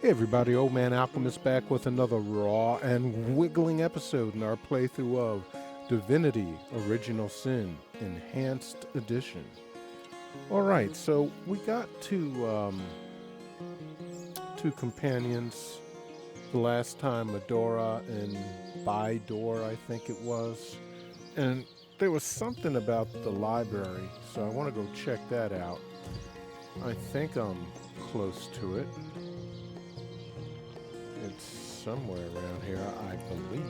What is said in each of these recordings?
Hey everybody, Old Man Alchemist back with another raw and wiggling episode in our playthrough of Divinity Original Sin Enhanced Edition. Alright, so we got two companions the last time, Medora and Bydor, I think it was. And there was something about the library, so I want to go check that out. I think I'm close to it. It's somewhere around here, I believe.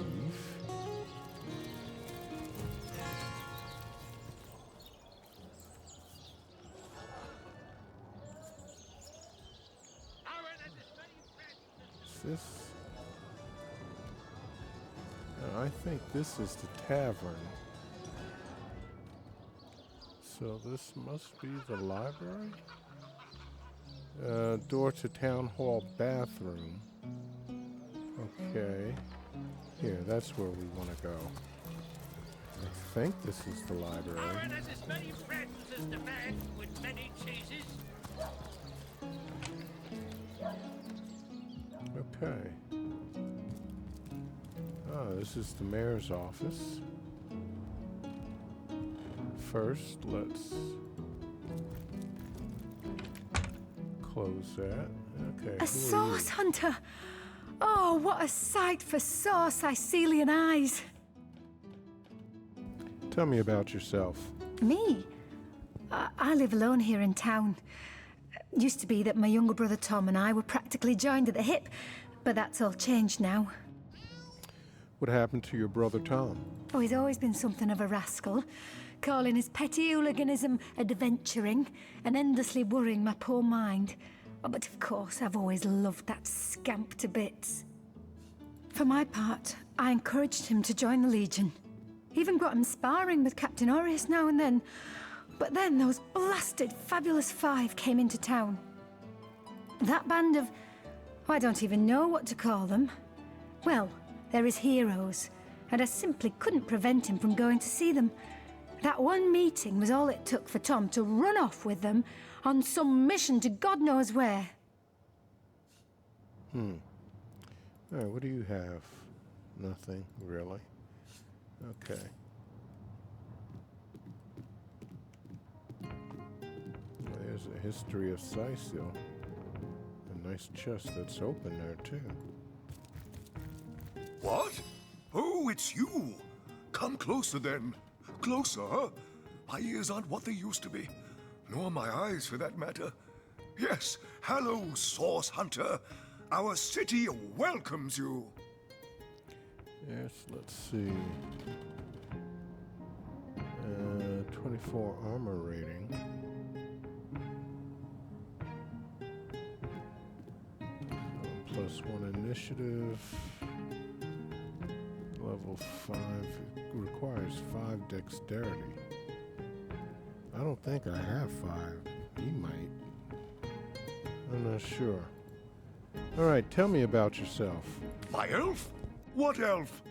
Is this? I think this is the tavern. So this must be the library? Door to town hall bathroom. Okay. Here, that's where we want to go. I think this is the library. Aaron has as many friends as the man with many cheeses. Okay. This is the mayor's office. First, let's close that. Okay. A sauce hunter! Oh, what a sight for sore Sicilian eyes! Tell me about yourself. Me? I live alone here in town. Used to be that my younger brother Tom and I were practically joined at the hip, but that's all changed now. What happened to your brother Tom? Oh, he's always been something of a rascal, calling his petty hooliganism adventuring and endlessly worrying my poor mind. Oh, but of course, I've always loved that scamp to bits. For my part, I encouraged him to join the Legion. Even got him sparring with Captain Aureus now and then. But then those blasted Fabulous Five came into town. That band of... I don't even know what to call them. Well, they're his heroes, and I simply couldn't prevent him from going to see them. That one meeting was all it took for Tom to run off with them on some mission to God knows where. Alright, what do you have? Nothing, really. Okay. There's a history of Sicil. A nice chest that's open there, too. What? Oh, it's you! Come closer, then. Closer, huh? My ears aren't what they used to be. Nor my eyes, for that matter. Yes, hello, Source Hunter. Our city welcomes you. Yes, let's see. 24 armor rating. +1 initiative. Level 5. It requires 5 dexterity. I don't think I have 5. He might. I'm not sure. Alright, tell me about yourself. My elf? What elf?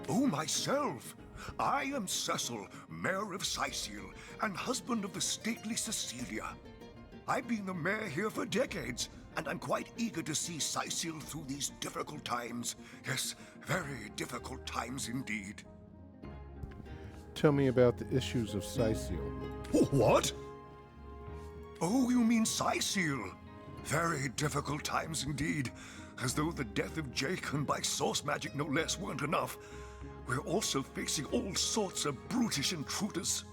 Oh, myself. I am Cecil, Mayor of Sicil, and husband of the stately Cecilia. I've been the mayor here for decades, and I'm quite eager to see Sicil through these difficult times. Yes, very difficult times indeed. Tell me about the issues of Sicil. What? Oh, you mean Sicil? Very difficult times indeed. As though the death of Jacon by source magic no less weren't enough. We're also facing all sorts of brutish intruders.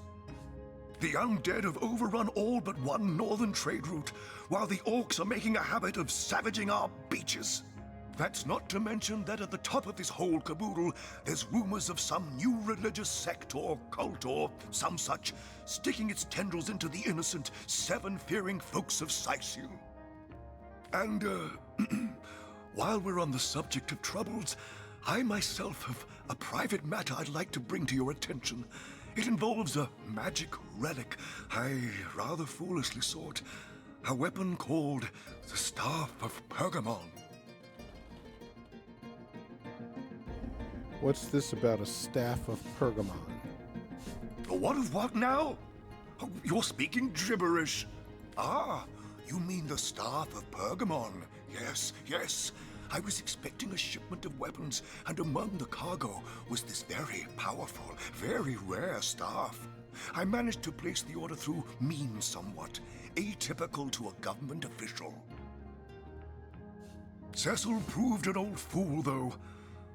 The undead have overrun all but one northern trade route, while the orcs are making a habit of savaging our beaches. That's not to mention that at the top of this whole caboodle, there's rumors of some new religious sect or cult or some such sticking its tendrils into the innocent, seven-fearing folks of Sicil. And, while we're on the subject of troubles, I myself have a private matter I'd like to bring to your attention. It involves a magic relic I rather foolishly sought. A weapon called the Staff of Pergamon. What's this about a Staff of Pergamon? What of what now? Oh, you're speaking gibberish. Ah, You mean the Staff of Pergamon? Yes, yes. I was expecting a shipment of weapons, and among the cargo was this very powerful, very rare staff. I managed to place the order through means somewhat, atypical to a government official. Cecil proved an old fool, though.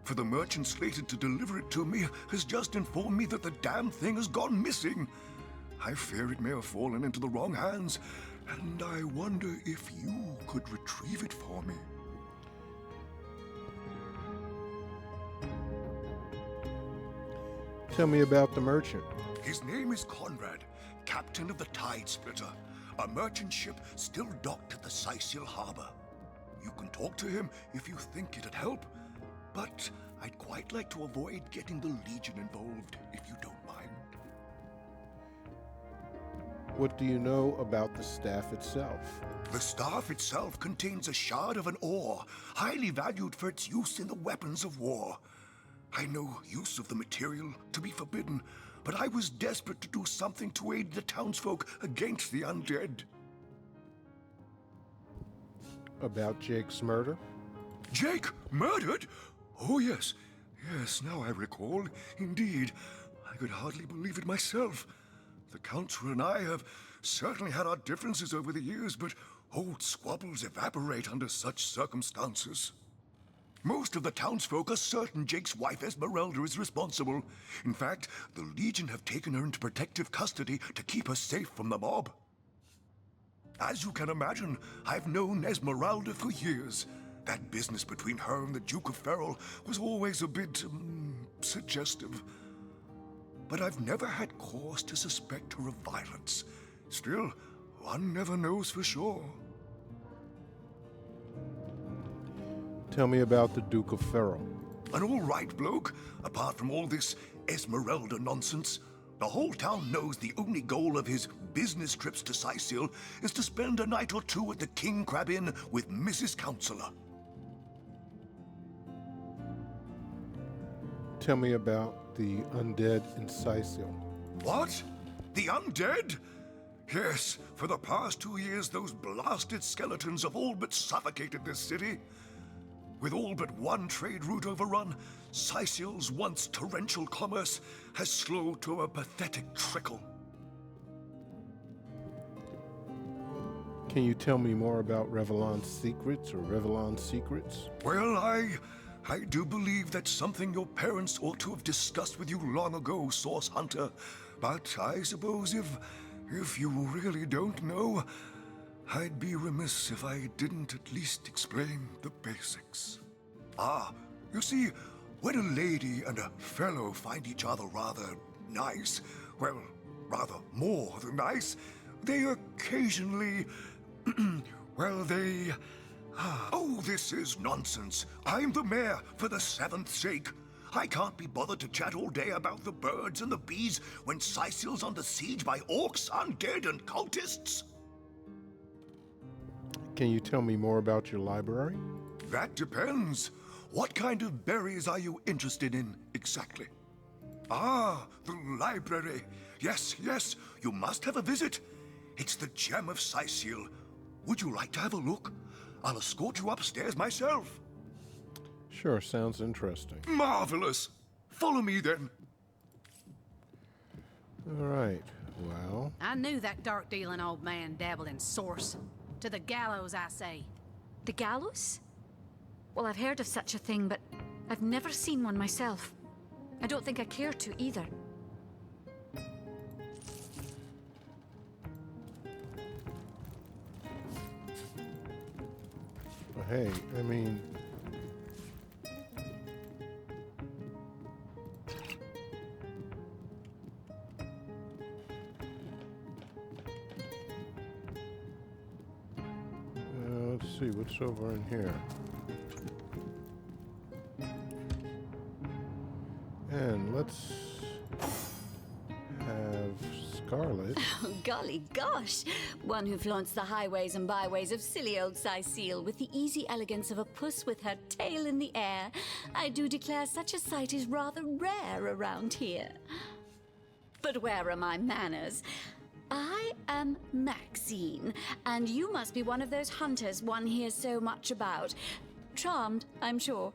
For the merchant slated to deliver it to me has just informed me that the damn thing has gone missing. I fear it may have fallen into the wrong hands, and I wonder if you could retrieve it for me. Tell me about the merchant. His name is Conrad, captain of the Tide Splitter, a merchant ship still docked at the Sicil harbor. You can talk to him if you think it'd help, but I'd quite like to avoid getting the Legion involved, if you don't mind. What do you know about the staff itself? The staff itself contains a shard of an ore, highly valued for its use in the weapons of war. I know use of the material to be forbidden, but I was desperate to do something to aid the townsfolk against the undead. About Jake's murder? Jake murdered? Oh, yes. Yes, now I recall. Indeed. I could hardly believe it myself. The Council and I have certainly had our differences over the years, but old squabbles evaporate under such circumstances. Most of the townsfolk are certain Jake's wife Esmeralda is responsible. In fact, the Legion have taken her into protective custody to keep her safe from the mob. As you can imagine, I've known Esmeralda for years. That business between her and the Duke of Ferrol was always a bit, suggestive. But I've never had cause to suspect her of violence. Still, one never knows for sure. Tell me about the Duke of Ferrol. An all-right bloke, apart from all this Esmeralda nonsense. The whole town knows the only goal of his business trips to Sicil is to spend a night or two at the King Crab Inn with Mrs. Counselor. Tell me about the undead in Sicil. What? The undead? Yes, for the past 2 years those blasted skeletons have all but suffocated this city. With all but one trade route overrun, Sicil's once torrential commerce has slowed to a pathetic trickle. Can you tell me more about Revlon's secrets or Revlon's secrets? Well, I do believe that's something your parents ought to have discussed with you long ago, Source Hunter. But I suppose if you really don't know, I'd be remiss if I didn't at least explain the basics. You see, when a lady and a fellow find each other rather nice, well, rather more than nice, they occasionally, Oh, this is nonsense. I'm the mayor for the 7th sake. I can't be bothered to chat all day about the birds and the bees when Sicil's under siege by orcs, undead, and cultists. Can you tell me more about your library? That depends. What kind of berries are you interested in, exactly? The library. Yes, you must have a visit. It's the gem of Sicil. Would you like to have a look? I'll escort you upstairs myself. Sure, sounds interesting. Marvelous. Follow me, then. All right, well... I knew that dark-dealing old man dabbled in source. To the gallows, I say. The gallows? Well, I've heard of such a thing, but I've never seen one myself. I don't think I care to either. Hey, I mean... let's see, what's over in here? And let's have Scarlet. Oh, golly gosh! One who flaunts the highways and byways of silly old Sicil with the easy elegance of a puss with her tail in the air. I do declare such a sight is rather rare around here. But where are my manners? I am Maxine, and you must be one of those hunters one hears so much about. Charmed, I'm sure.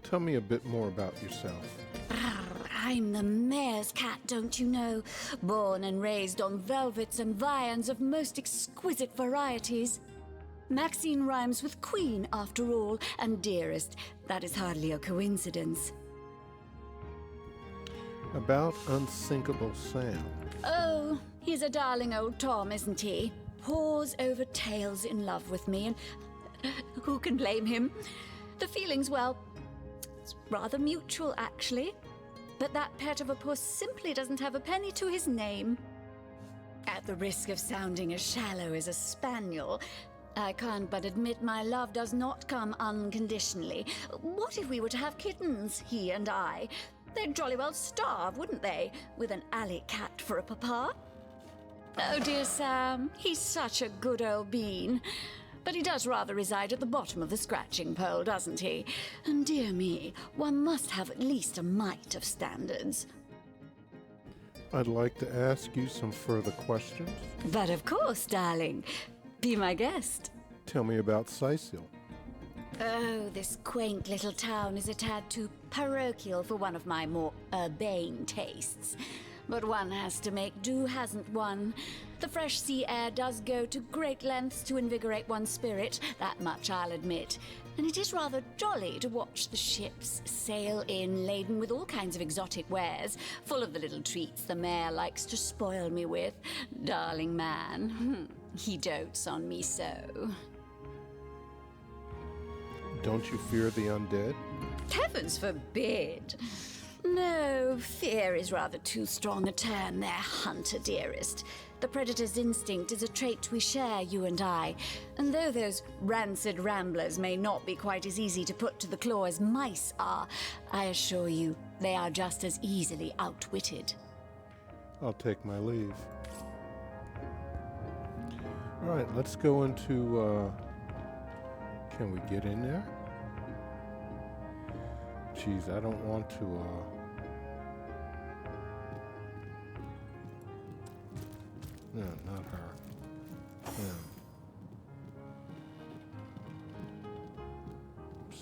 Tell me a bit more about yourself. I'm the mayor's cat, don't you know? Born and raised on velvets and viands of most exquisite varieties. Maxine rhymes with queen, after all, and dearest. That is hardly a coincidence. About Unsinkable Sam. Oh, he's a darling old Tom, isn't he? Paws over tails in love with me, and who can blame him? The feeling's, well, it's rather mutual, actually. But that pet of a puss simply doesn't have a penny to his name. At the risk of sounding as shallow as a spaniel, I can't but admit my love does not come unconditionally. What if we were to have kittens, he and I? They'd jolly well starve, wouldn't they, with an alley cat for a papa? Oh, dear Sam, he's such a good old bean. But he does rather reside at the bottom of the scratching pole, doesn't he? And dear me, one must have at least a mite of standards. I'd like to ask you some further questions. But of course, darling. Be my guest. Tell me about Sicil. Oh, this quaint little town is a tad too parochial for one of my more urbane tastes. But one has to make do, hasn't one? The fresh sea air does go to great lengths to invigorate one's spirit, that much I'll admit. And it is rather jolly to watch the ships sail in laden with all kinds of exotic wares, full of the little treats the mayor likes to spoil me with. Darling man, he dotes on me so. Don't you fear the undead? Heavens forbid! No, fear is rather too strong a term there, Hunter dearest. The predator's instinct is a trait we share, you and I. And though those rancid ramblers may not be quite as easy to put to the claw as mice are, I assure you they are just as easily outwitted. I'll take my leave. All right, let's go into, can we get in there? Geez, I don't want to, no, not her. No.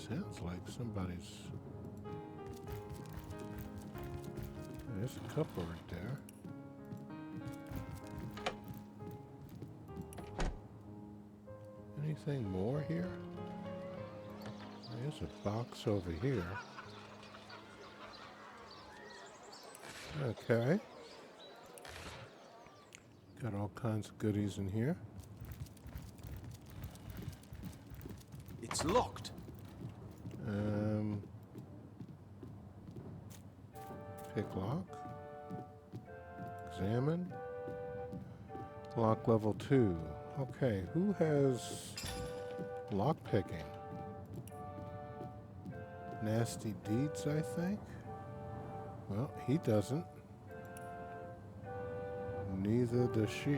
Sounds like somebody's... There's a couple right there. Anything more here? There's a box over here. Okay. Got all kinds of goodies in here. It's locked. Pick lock. Examine. Lock level 2. Okay, who has lock picking? Nasty Deeds, I think. Well, he doesn't. Neither does she.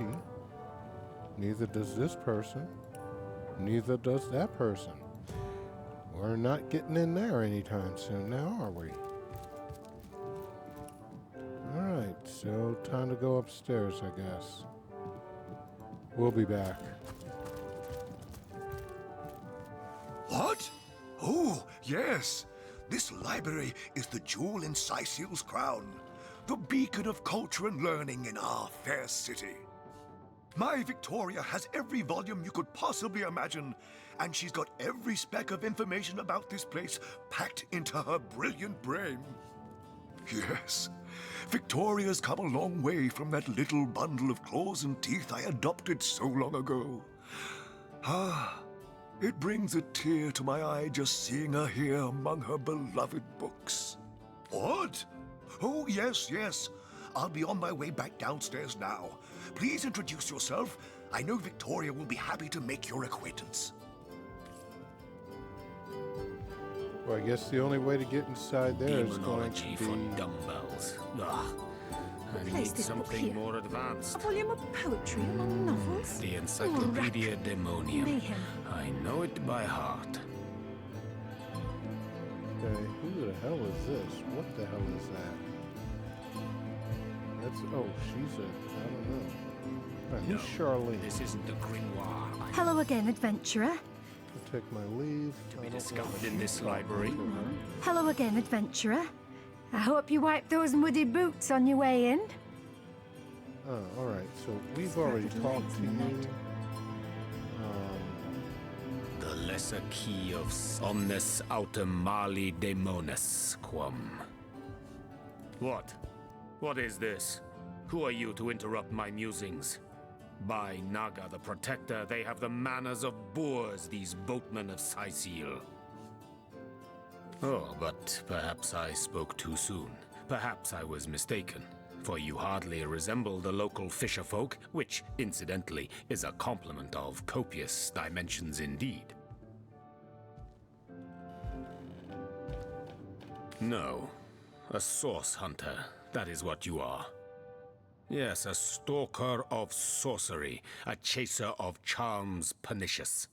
Neither does this person. Neither does that person. We're not getting in there anytime soon now, are we? Alright, so time to go upstairs, I guess. We'll be back. What? Oh, yes. This library is the jewel in Sicil's crown, the beacon of culture and learning in our fair city. My Victoria has every volume you could possibly imagine, and she's got every speck of information about this place packed into her brilliant brain. Yes, Victoria's come a long way from that little bundle of claws and teeth I adopted so long ago. Ah, it brings a tear to my eye just seeing her here among her beloved books. What? Oh, yes, yes. I'll be on my way back downstairs now. Please introduce yourself. I know Victoria will be happy to make your acquaintance. Well, I guess the only way to get inside there is going to Demonology be... for dumbbells. Ugh. I Place need this book something here. more advanced. A volume of poetry among novels? The Encyclopedia Demonium. Mayhem. I know it by heart. Okay, who the hell is this? What the hell is that? That's she's I don't know. All right, No, who's Charlene? this isn't the grimoire. Hello again, adventurer. I'll take my leave. To be discovered in this library. Hello again, adventurer. I hope you wiped those muddy boots on your way in. Oh, all right. So we've already talked to you. The lesser key of omnes autem mali daemonis quam. What? What is this? Who are you to interrupt my musings? By Naga the Protector, they have the manners of boors, these boatmen of Sicil. Oh, but perhaps I spoke too soon. Perhaps I was mistaken, for you hardly resemble the local fisherfolk, which, incidentally, is a compliment of copious dimensions indeed. No, a source hunter, that is what you are. Yes, a stalker of sorcery, a chaser of charms pernicious.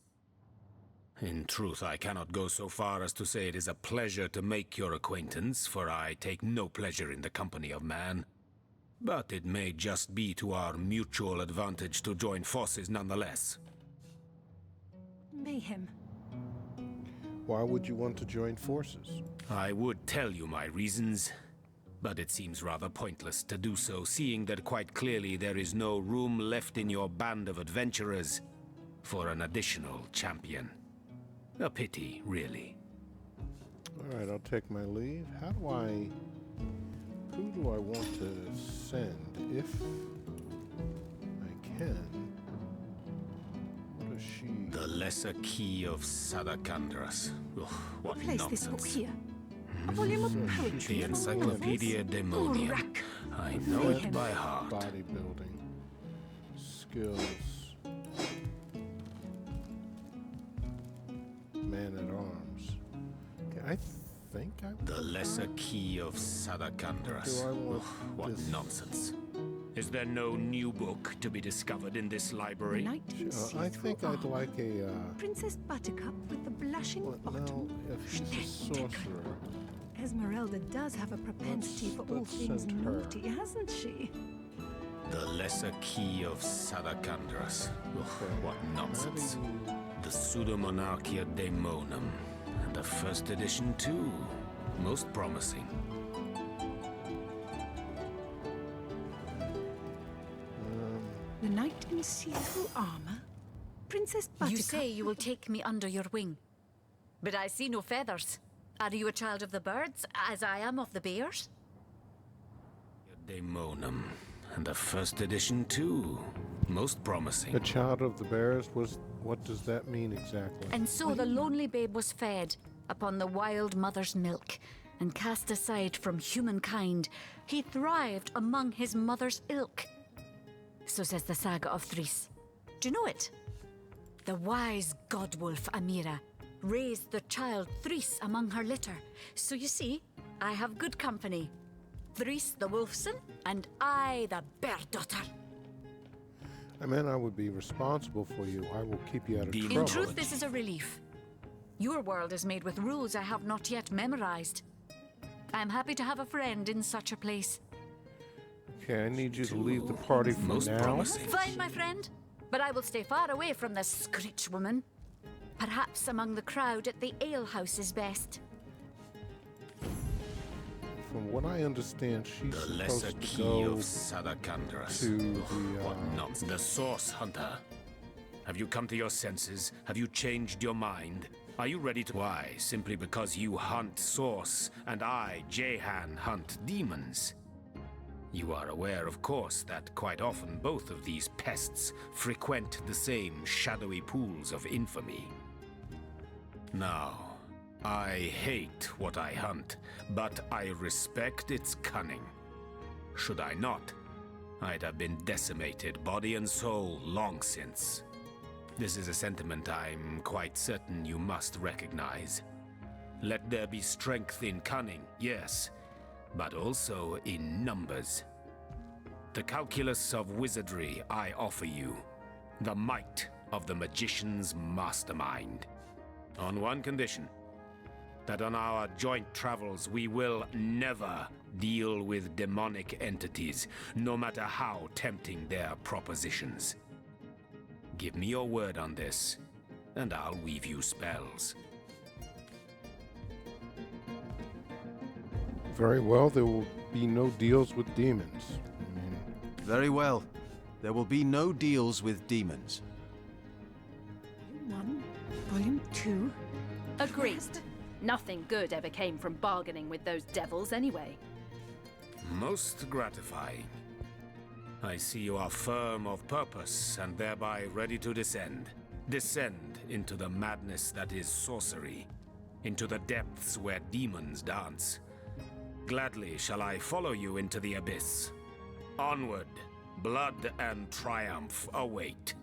In truth, I cannot go so far as to say it is a pleasure to make your acquaintance, for I take no pleasure in the company of man. But it may just be to our mutual advantage to join forces nonetheless. Mayhem. Why would you want to join forces? I would tell you my reasons, but it seems rather pointless to do so, seeing that quite clearly there is no room left in your band of adventurers for an additional champion. A pity, really. All right, I'll take my leave. Who do I want to send if I can? What is she? The lesser key of Sadakandras. Ugh, what Place this book nonsense. here. A volume of poetry. The Encyclopedia Daemonium. Rack. I know it by heart. Bodybuilding. Skills. Man at arms. Okay, I think I... The lesser key of Sadakandras. Do I want What this? nonsense. Is there no new book to be discovered in this library? Night in I think I'd like a... Princess Buttercup with the blushing What, bottom. no, if she's a sorcerer, Esmeralda does have a propensity for all let's things send her. naughty, hasn't she? The lesser key of Sadakandras. What nonsense. how do you... The Pseudomonarchia Daemonum. And a first edition too. Most promising. The knight in see-through armor? Princess Buttercup... You say you will take me under your wing. But I see no feathers. Are you a child of the birds, as I am of the bears? Daemonum. And a first edition too. Most promising. A child of the bears was... What does that mean exactly? And so the lonely babe was fed upon the wild mother's milk, and cast aside from humankind, he thrived among his mother's ilk. So says the saga of Threes. Do you know it? The wise godwolf Amira raised the child Threes among her litter. So you see, I have good company. Threes the wolfson, and I the bear daughter. I meant I would be responsible for you. I will keep you out of In trouble. In truth, this is a relief. Your world is made with rules I have not yet memorized. I am happy to have a friend in such a place. Okay, I need you to leave the party for Most now. promising. Fine, my friend, but I will stay far away from this screech woman. Perhaps among the crowd at the alehouse is best. From what I understand, she's The lesser supposed to key go of Sadakandras. to the... What nonsense. The Source Hunter. Have you come to your senses? Have you changed your mind? Are you ready to... Why? Simply because you hunt Source, and I, Jehan, hunt demons. You are aware, of course, that quite often both of these pests frequent the same shadowy pools of infamy. Now, I hate what I hunt, but I respect its cunning. Should I not, I'd have been decimated, body and soul, long since. This is a sentiment I'm quite certain you must recognize. Let there be strength in cunning, yes, but also in numbers. The calculus of wizardry I offer you, the might of the magician's mastermind. On one condition, that on our joint travels we will never deal with demonic entities, no matter how tempting their propositions. Give me your word on this, and I'll weave you spells. Very well, there will be no deals with demons. Very well. There will be no deals with demons. Volume 1, Volume 2. Agreed. Nothing good ever came from bargaining with those devils anyway. Most gratifying. I see you are firm of purpose and thereby ready to descend. Descend into the madness that is sorcery, into the depths where demons dance. Gladly shall I follow you into the abyss. Onward, blood and triumph await.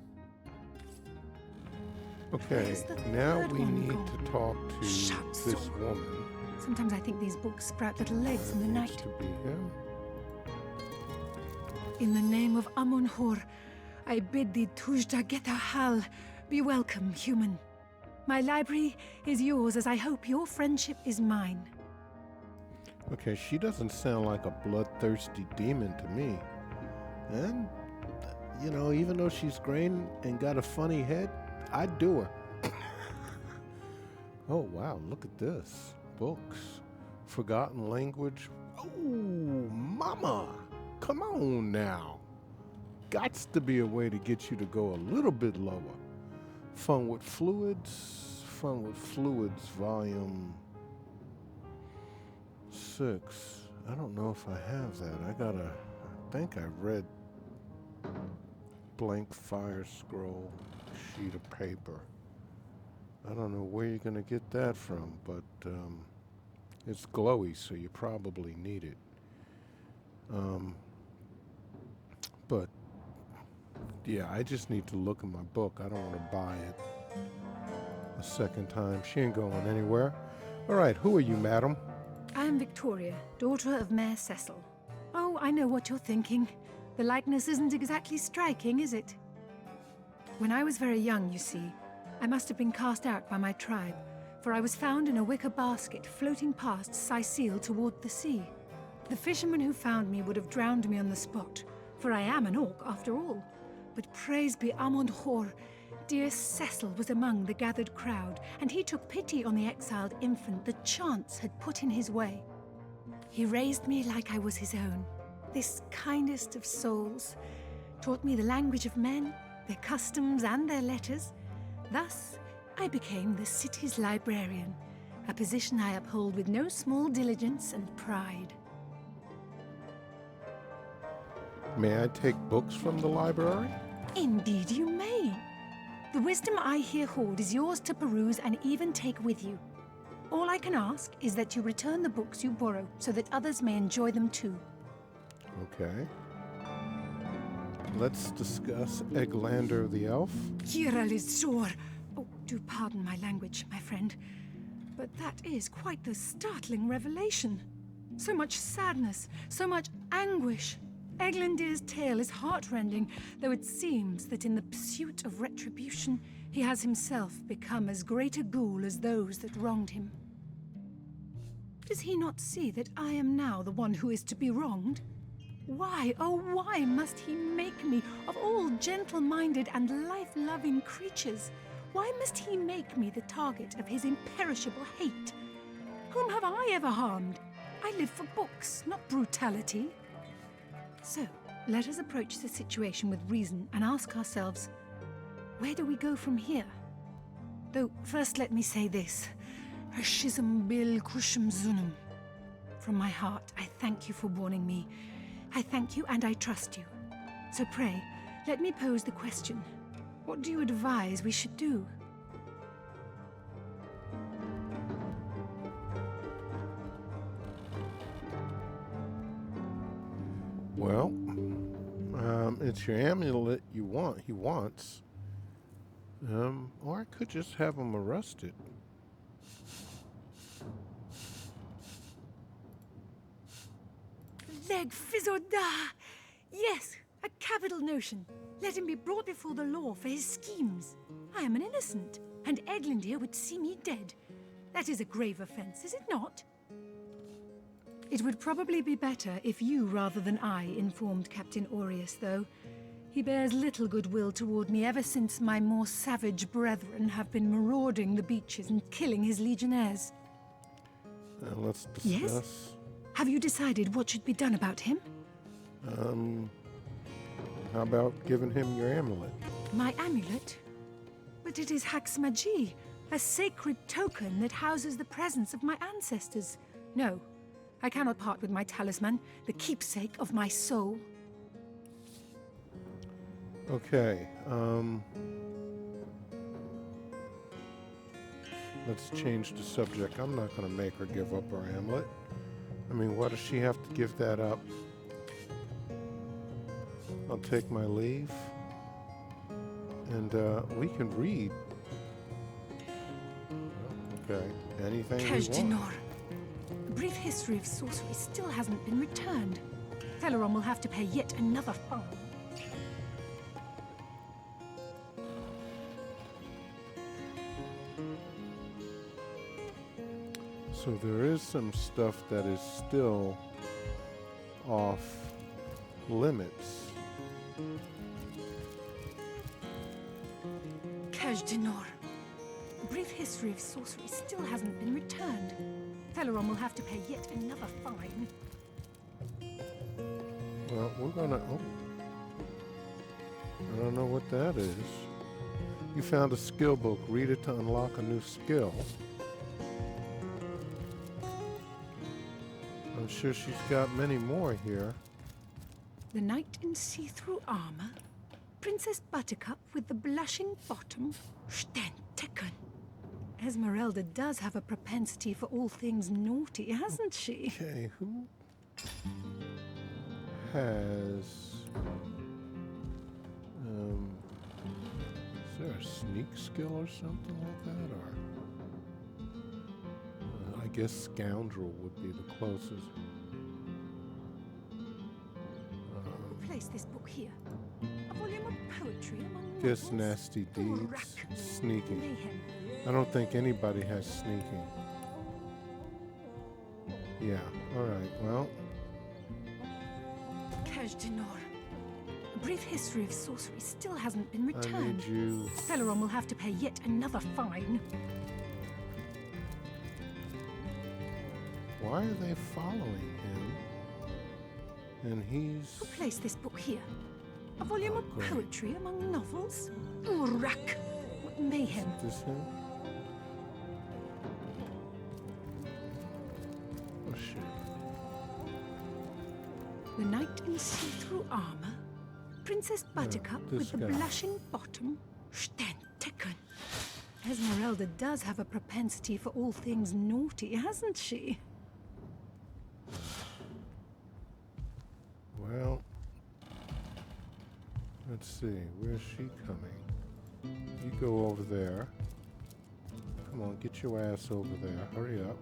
Okay, Where's the now third we one need gone? to talk to Shut this so- woman. Sometimes I think these books sprout little legs in the Needs night. to be him. In the name of Amun-Hor, I bid thee Tujda Getahal, be welcome, human. My library is yours, as I hope your friendship is mine. Okay, she doesn't sound like a bloodthirsty demon to me. And, you know, even though she's green and got a funny head, I'd do her. Oh, wow, look at this. Books. Forgotten language. Oh, mama. Come on now. Gots to be a way to get you to go a little bit lower. Fun with Fluids. Fun with Fluids, volume 6. I don't know if I have that. I think I read Blank Fire Scroll, sheet of paper. I don't know where you're going to get that from, but it's glowy, so you probably need it. But yeah, I just need to look at my book. I don't want to buy it a second time. She ain't going anywhere. All right, who are you, madam? I am Victoria, daughter of Mayor Cecil. Oh, I know what you're thinking. The likeness isn't exactly striking, is it? When I was very young, you see, I must have been cast out by my tribe, for I was found in a wicker basket floating past Sicil toward the sea. The fisherman who found me would have drowned me on the spot, for I am an orc after all. But praise be Amun-Hor, dear Cecil was among the gathered crowd, and he took pity on the exiled infant that chance had put in his way. He raised me like I was his own, this kindest of souls, taught me the language of men, their customs and their letters. Thus, I became the city's librarian, a position I uphold with no small diligence and pride. May I take books from the library? Indeed you may. The wisdom I here hold is yours to peruse and even take with you. All I can ask is that you return the books you borrow so that others may enjoy them too. Okay. Let's discuss Eglander the Elf. Kiralizor! Oh, do pardon my language, my friend. But that is quite the startling revelation. So much sadness, so much anguish. Eglandir's tale is heartrending, though it seems that in the pursuit of retribution, he has himself become as great a ghoul as those that wronged him. Does he not see that I am now the one who is to be wronged? Why, oh why must he make me, of all gentle-minded and life-loving creatures, why must he make me the target of his imperishable hate? Whom have I ever harmed? I live for books, not brutality. So, let us approach the situation with reason and ask ourselves, where do we go from here? Though, first let me say this. Hashizm bil kushum zunum. From my heart, I thank you for warning me. I thank you and I trust you. So pray, let me pose the question. What do you advise we should do? Well, it's your amulet he wants. Or I could just have him arrested. Leg Fizzoda! Yes, a capital notion. Let him be brought before the law for his schemes. I am an innocent, and Eglandir would see me dead. That is a grave offense, is it not? It would probably be better if you rather than I informed Captain Aureus, though. He bears little goodwill toward me ever since my more savage brethren have been marauding the beaches and killing his legionnaires. Let's discuss. Yes? Have you decided what should be done about him? How about giving him your amulet? My amulet? But it is Hax Magi, a sacred token that houses the presence of my ancestors. No, I cannot part with my talisman, the keepsake of my soul. Okay, let's change the subject. I'm not going to make her give up her amulet. I mean, why does she have to give that up? I'll take my leave. And, we can read. Okay, anything we want. Kejdanor. A brief history of sorcery still hasn't been returned. Teleron will have to pay yet another fine. So there is some stuff that is still off limits. Kejdanor. A brief history of sorcery still hasn't been returned. Teleron will have to pay yet another fine. Well, we're gonna... Oh. I don't know what that is. You found a skill book. Read it to unlock a new skill. I'm sure she's got many more here. The knight in see-through armor. Princess Buttercup with the blushing bottom. Stentiken. Esmeralda does have a propensity for all things naughty, hasn't she? Okay, who has... is there a sneak skill or something like that? Or I guess scoundrel would be the closest. Place this book here. A volume of poetry among Guess novels. nasty deeds, sneaking. Mayhem. I don't think anybody has sneaking. Yeah, alright, well, Kejdanor. A brief history of sorcery still hasn't been I returned. need you... Teleron will have to pay yet another fine. Why are they following him? And he's... Who placed this book here? A volume of great. poetry among novels? Urak! What mayhem. Is this him? Oh shit. The knight in see-through armor. Princess Buttercup this with the guy. blushing bottom. Stentiken. Esmeralda does have a propensity for all things naughty, hasn't she? Well, let's see, where's she coming? You go over there. Come on, get your ass over there. Hurry up.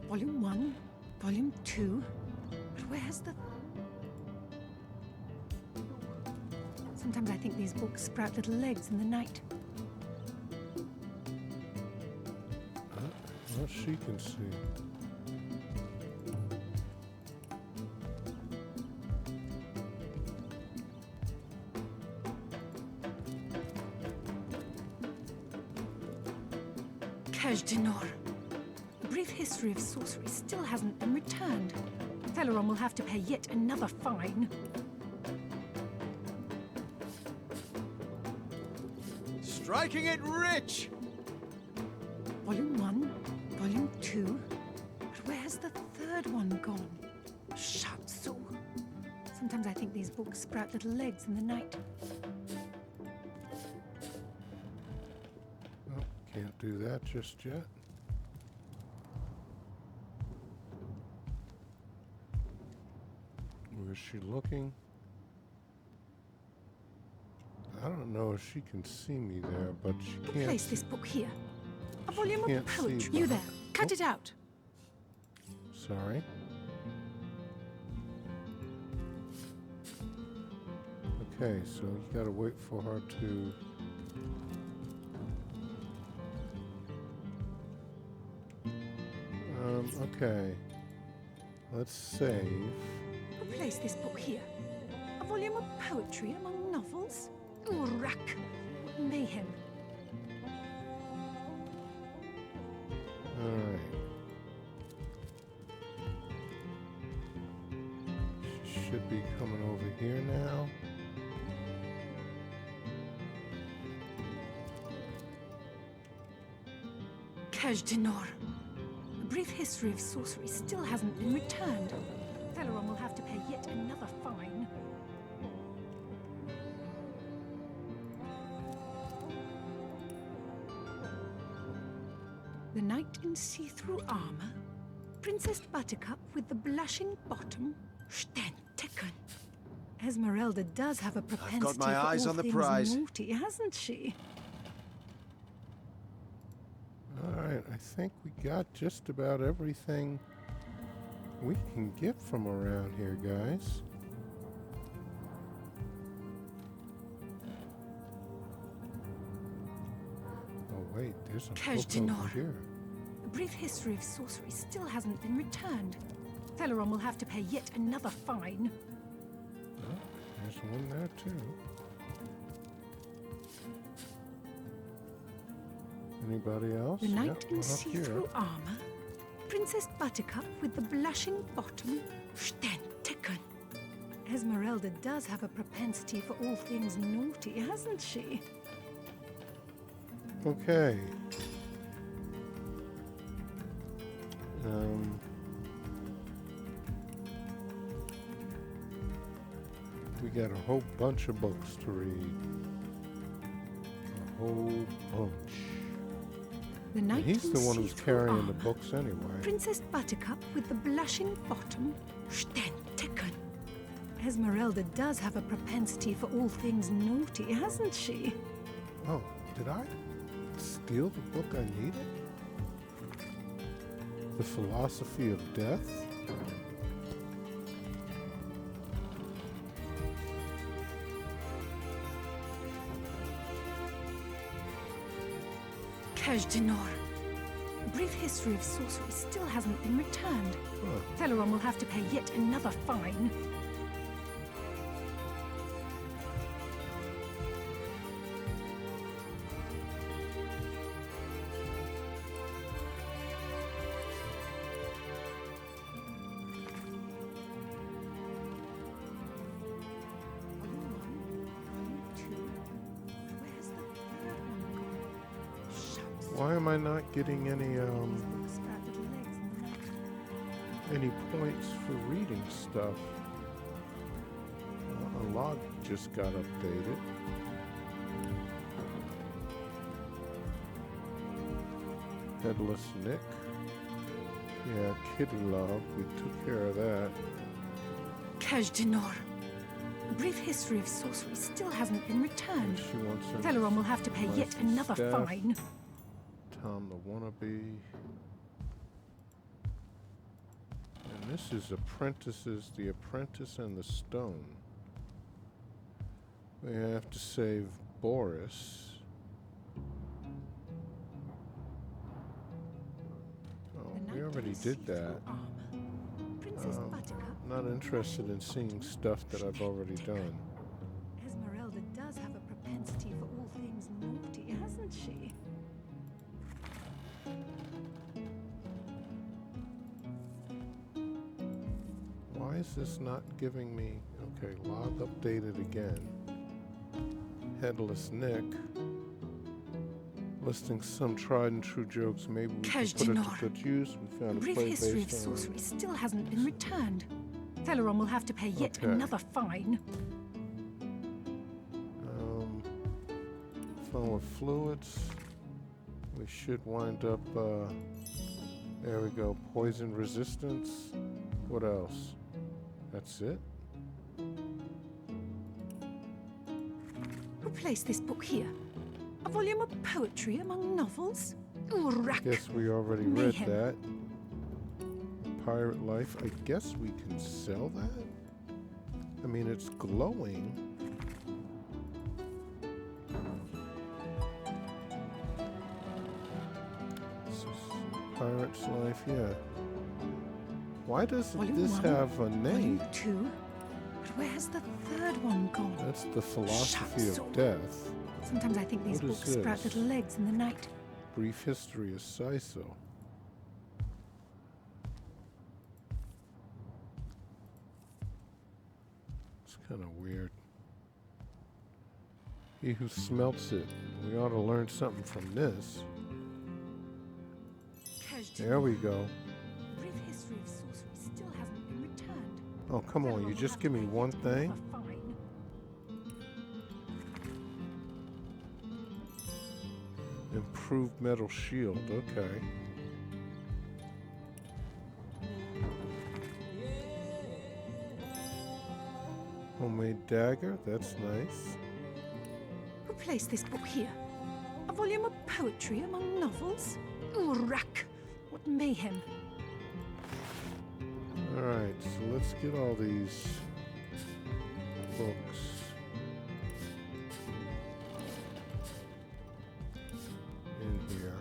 Volume 1, Volume 2. But where's the... Sometimes I think these books sprout little legs in the night. Well, she can see. Kejdanor. A brief history of sorcery still hasn't been returned. Teleron will have to pay yet another fine. Striking it rich! Volume 1, Volume 2. But where's the third one gone? Shatsu. Sometimes I think these books sprout little legs in the night. Well, can't do that just yet. Where's she looking? I don't know if she can see me there, but she can't. Place this book here. A volume of can't see poetry. by- You there. Cut it out. Sorry. Okay, so you gotta wait for her to... Okay. Let's save. Who placed this book here? A volume of poetry among novels? Urak! What mayhem! Alright. Should be coming over here now. Kajdanor. A brief history of sorcery still hasn't been returned. Teleron will have to pay yet another fine. The knight in see-through armor, Princess Buttercup with the blushing bottom, Stentiken. Esmeralda does have a propensity my for eyes all on the things prize. naughty, hasn't she? Alright, I think we got just about everything we can get from around here, guys. Oh wait, there's a book Kajdanor. over here. A brief history of sorcery still hasn't been returned. Teleron will have to pay yet another fine. Oh, there's one there too. Anybody else? The knight Yep, in one up here. see-through armor, Princess Buttercup with the blushing bottom, Stentiken. Esmeralda does have a propensity for all things naughty, hasn't she? Okay. We got a whole bunch of books to read. A whole bunch. The And knight he's in the one who's see-through carrying armor, the books anyway. Princess Buttercup with the blushing bottom, Stentiken. Esmeralda does have a propensity for all things naughty, hasn't she? Oh, did I steal the book I needed? The Philosophy of Death? Kajdanor. A brief history of sorcery still hasn't been returned. Huh. Teleron will have to pay yet another fine. Why am I not getting any points for reading stuff? A log just got updated. Headless Nick. Yeah, Kitty Love. We took care of that. Kajdanor. A brief history of sorcery still hasn't been returned. She wants some Teleron will have to pay yet licensed another staff. fine. Tom the Wannabe. And this is Apprentices, The Apprentice and the Stone. We have to save Boris. Oh, The we knight already in did see-through that. armor, Princess Buttercup. Not interested in seeing stuff that I've already done. Esmeralda does have a propensity for all things naughty, hasn't she? Why is this not giving me... Okay, log updated again. Headless Nick. Listing some tried and true jokes. Maybe we can put it to Kajdanor. good use. We A found a brief play history of based on... sorcery still hasn't been returned. Teleron will have to pay yet Okay. another fine. Fun with fluids. We should wind up... there we go. Poison resistance. What else? That's it? Who placed this book here? A volume of poetry among novels? Urak! Guess we already read Mayhem. that. Pirate Life. I guess we can sell that? I mean, it's glowing. This is Pirate's Life, yeah. Why doesn't Volume this 1, have a Volume name? 2. But where's the third one gone? That's the philosophy Shucks. of death. Sometimes I think these What is books sprout this? little legs in the night. Brief history of Siso. It's kind of weird. He who smelts it. We ought to learn something from this. There we go. Brief history of sorcery still hasn't been returned. Oh, come on. You just give me one thing? Fine. Improved metal shield. Okay. Homemade dagger. That's nice. Who placed this book here? A volume of poetry among novels? Urack! What mayhem! Alright, so let's get all these books. In here.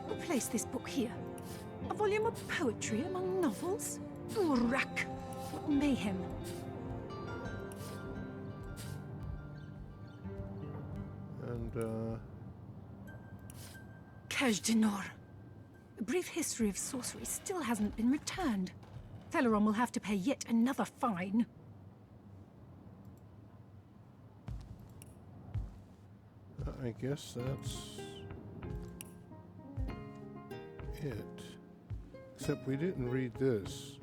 Who placed this book here? A volume of poetry among novels? Urack! What mayhem! And, Kajdanor. A brief history of sorcery still hasn't been returned. Celeron will have to pay yet another fine. I guess that's it. Except we didn't read this.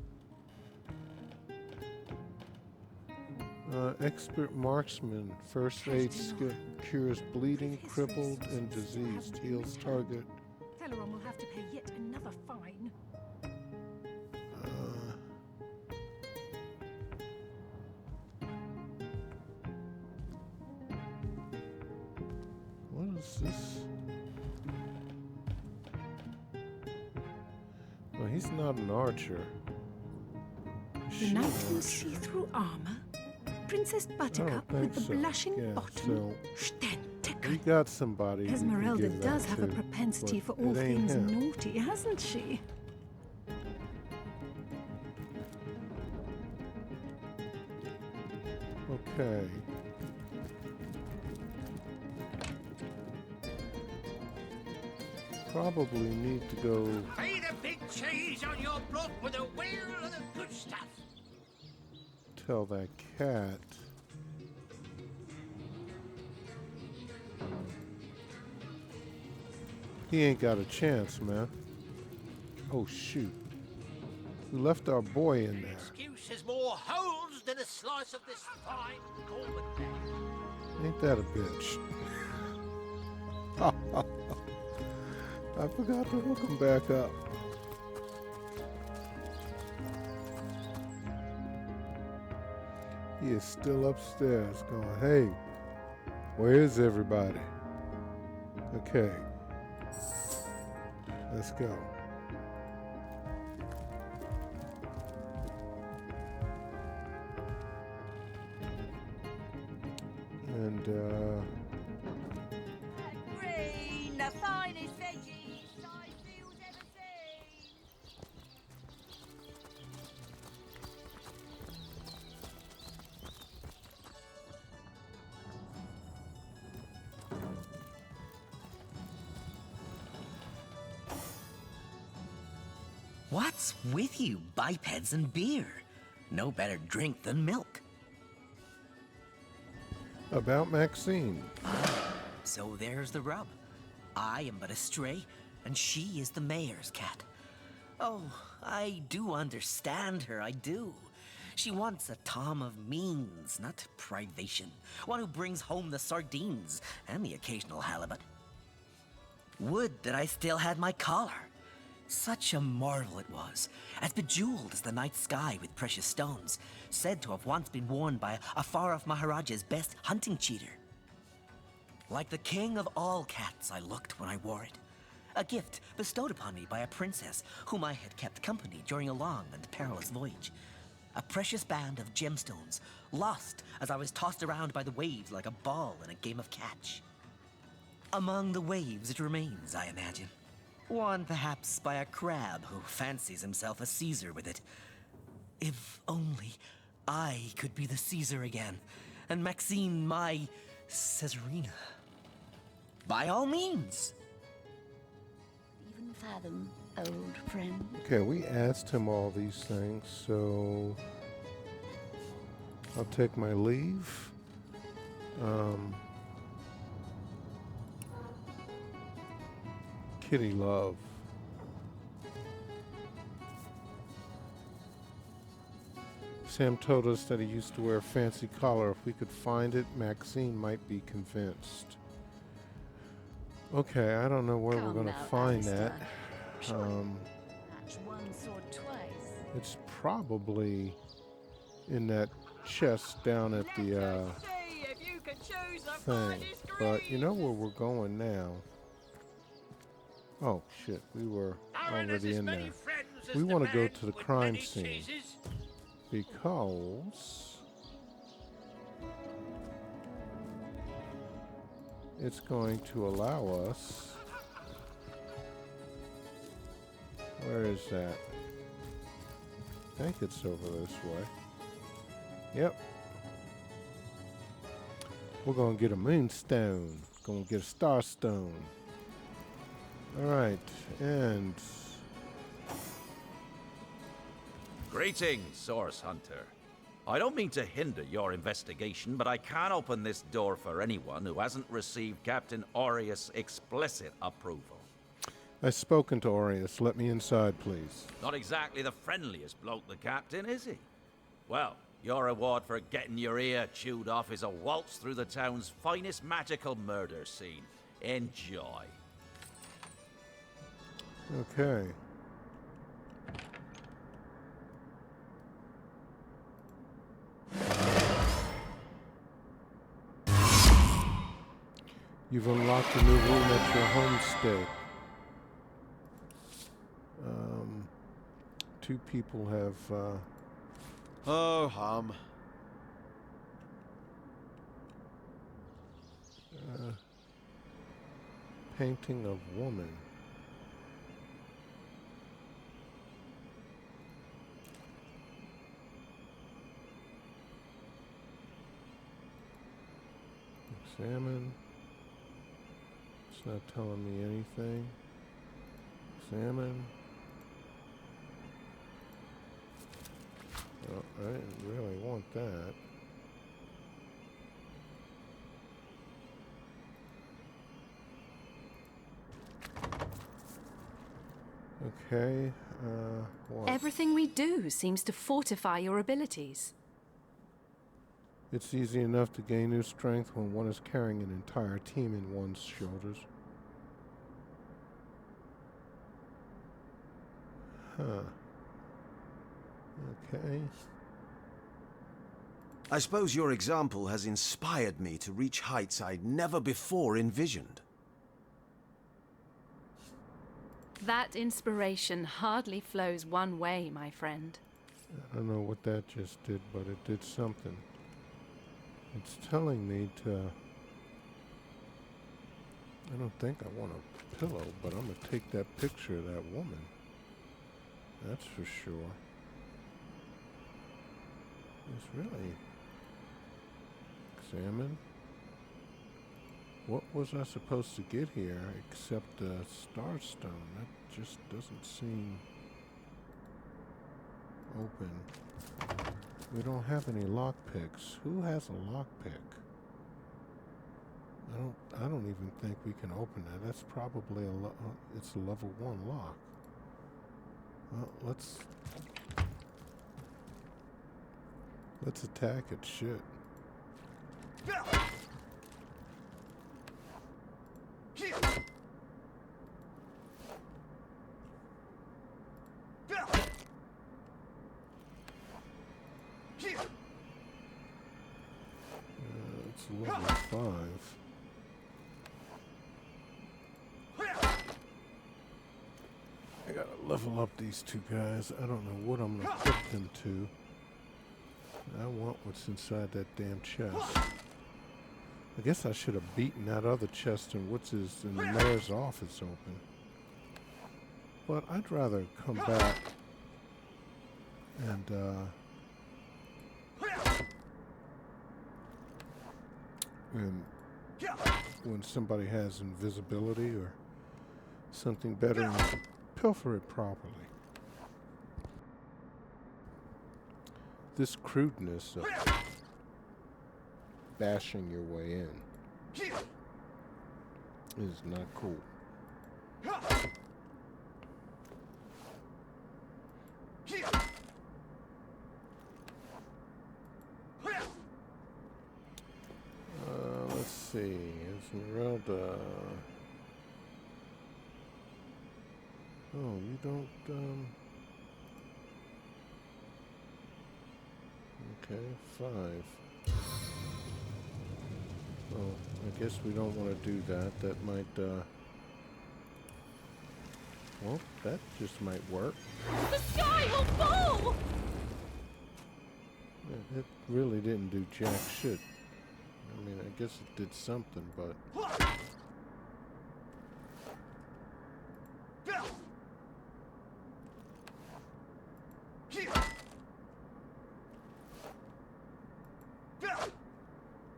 Expert marksman, first aid skill, cures bleeding, crippled, and diseased, heals target. Celeron will have to pay yet another fine. What is this? No, he's not an archer. The knight in see-through armor? Princess Buttercup think with the so. blushing Yeah, bottom? We got somebody. we can Esmeralda give that does have a to, propensity but for all it ain't things him. naughty, hasn't she? Okay. Probably need to go. Pay the big cheese on your block with a wheel of the good stuff. Tell that cat. He ain't got a chance, man. Oh, shoot. We left our boy in there. Excuse has more holes than a slice of this fine Coleman bag. Ain't that a bitch? I forgot to hook him back up. He is still upstairs going, hey, where is everybody? Okay. Let's go. And, Green, the finest veggies Sizefield's ever seen. What's with you, bipeds and beer? No better drink than milk. about Maxine. So there's the rub. I am but a stray, and she is the mayor's cat. Oh, I do understand her, I do. She wants a Tom of means, not privation. One who brings home the sardines and the occasional halibut. Would that I still had my collar. Such a marvel it was, as bejeweled as the night sky with precious stones, said to have once been worn by a far-off Maharaja's best hunting cheater. Like the king of all cats I looked when I wore it. A gift bestowed upon me by a princess whom I had kept company during a long and perilous voyage. A precious band of gemstones, lost as I was tossed around by the waves like a ball in a game of catch. Among the waves it remains, I imagine. Worn perhaps by a crab who fancies himself a Caesar with it. If only I could be the Caesar again, and Maxine my Caesarina. By all means. Even fathom, old friend. Okay, we asked him all these things, so I'll take my leave. Kitty Love. Sam told us that he used to wear a fancy collar. If we could find it, Maxine might be convinced. Okay, I don't know where we're going to find that. It's probably in that chest down at the thing. But you know where we're going now. Oh shit, we were already in there. We want to go to the crime scene because it's going to allow us. Where is that? I think it's over this way. Yep. We're gonna get a moonstone. Gonna get a star stone. Alright, and Greetings, Source Hunter. I don't mean to hinder your investigation, but I can't open this door for anyone who hasn't received Captain Aureus' explicit approval. I've spoken to Aureus. Let me inside, please. Not exactly the friendliest bloke, the Captain, is he? Well, your reward for getting your ear chewed off is a waltz through the town's finest magical murder scene. Enjoy. Okay. You've unlocked a new room at your homestead. Two people have, Oh, hum. painting of woman. Examine. It's not telling me anything. Examine. Oh, I didn't really want that. Okay, what? Everything we do seems to fortify your abilities. It's easy enough to gain new strength when one is carrying an entire team in one's shoulders. Huh. Okay. I suppose your example has inspired me to reach heights I'd never before envisioned. That inspiration hardly flows one way, my friend. I don't know what that just did, but it did something. It's telling me to... I don't think I want a pillow, but I'm going to take that picture of that woman. That's for sure. It's really... Examine. What was I supposed to get here except a starstone? That just doesn't seem open. We don't have any lockpicks. Who has a lockpick? I don't even think we can open that. That's probably it's a level 1 lock. Well, let's attack it. Shit. It's level 5. I gotta level up these two guys. I don't know what I'm gonna put them to. I want what's inside that damn chest. I guess I should have beaten that other chest in in the mayor's office open. But I'd rather come back and when somebody has invisibility or something better and pilfer it properly. This crudeness of bashing your way in is not cool. Let's see, Esmeralda. Oh, you don't, okay, 5. Oh, I guess we don't want to do that. That might, well, that just might work. The sky will fall! Yeah, it really didn't do jack shit. I mean, I guess it did something, but...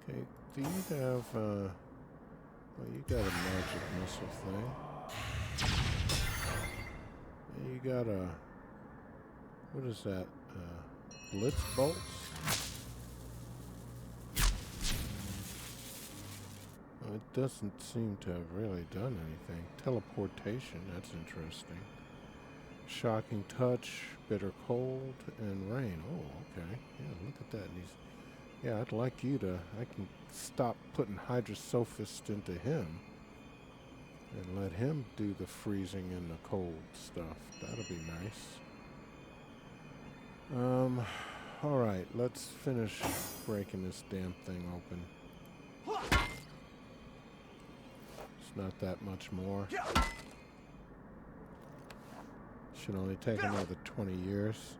Okay, do you have, well, you got a magic missile thing. And you got a... What is that? Blitz bolts? Oh, it doesn't seem to have really done anything. Teleportation, that's interesting. Shocking touch, bitter cold, and rain. Oh, okay. Yeah, look at that. And yeah, I'd like you to... I can stop putting Hydrosophist into him and let him do the freezing and the cold stuff. That'll be nice. Alright, let's finish breaking this damn thing open. It's not that much more. Should only take another 20 years.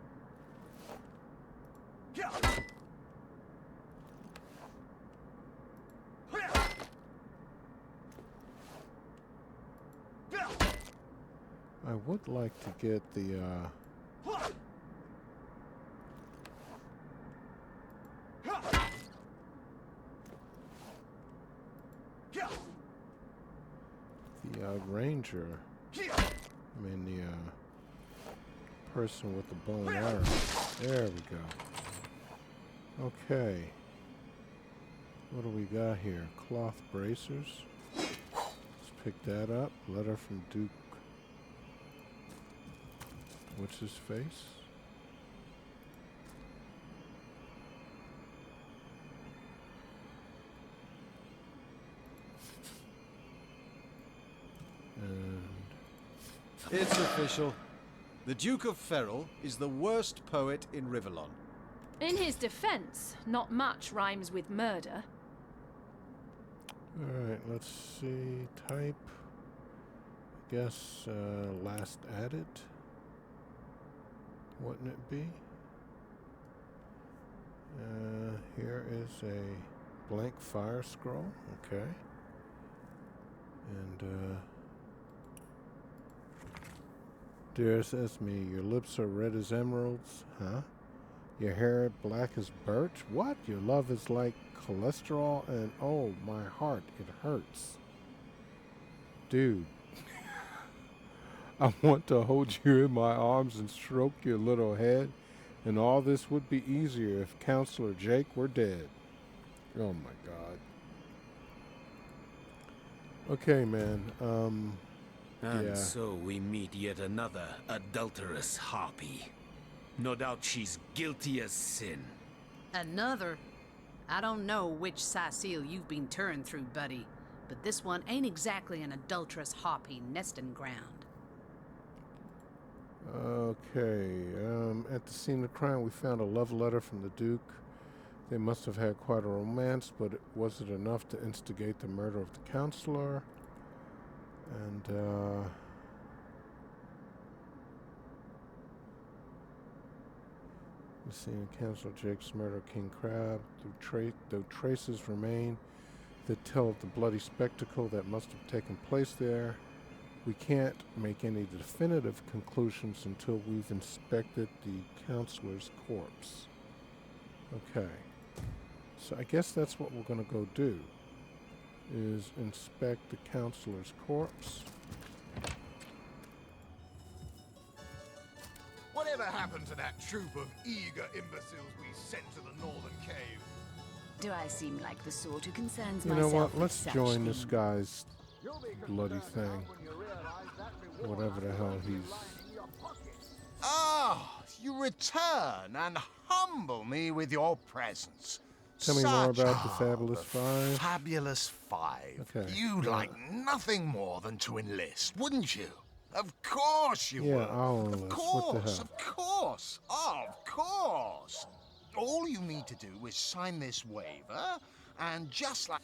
I would like to get the, ranger. I mean, the, person with the bow and arrow. There we go. Okay. What do we got here? Cloth bracers. Let's pick that up. Letter from Duke. What's his face? It's official. The Duke of Ferrol is the worst poet in Rivellon. In his defense, not much rhymes with murder. Alright, let's see. Type. I guess, last added. Wouldn't it be? Here is a blank fire scroll. Okay. And, Dearest Esme, your lips are red as emeralds, huh? Your hair black as birch? What? Your love is like cholesterol and oh, my heart, it hurts. Dude, I want to hold you in my arms and stroke your little head, and all this would be easier if Counselor Jake were dead. Oh my God. Okay, man, And yeah. so we meet yet another adulterous harpy. No doubt she's guilty as sin. Another? I don't know which Cecile you've been turned through, buddy, but this one ain't exactly an adulterous harpy nesting ground. Okay, at the scene of the crime we found a love letter from the Duke. They must have had quite a romance, but was it enough to instigate the murder of the counselor? And, the scene of Counselor Jake's murder of King Crab. Though traces remain, that tell of the bloody spectacle that must have taken place there. We can't make any definitive conclusions until we've inspected the counselor's corpse. Okay. So I guess that's what we're going to go do, is inspect the counselor's corpse. Whatever happened to that troop of eager imbeciles we sent to the northern cave? Do I seem like the sort who concerns You know myself what? with Let's such join this things? guy's bloody thing. Whatever the hell he's... Ah, you return and humble me with your presence. Tell me more about the Fabulous Five. Fabulous Five. Okay. You'd like nothing more than to enlist, wouldn't you? Of course you would. Yeah, I'll enlist. Of course, What the hell? of course. All you need to do is sign this waiver, and just like...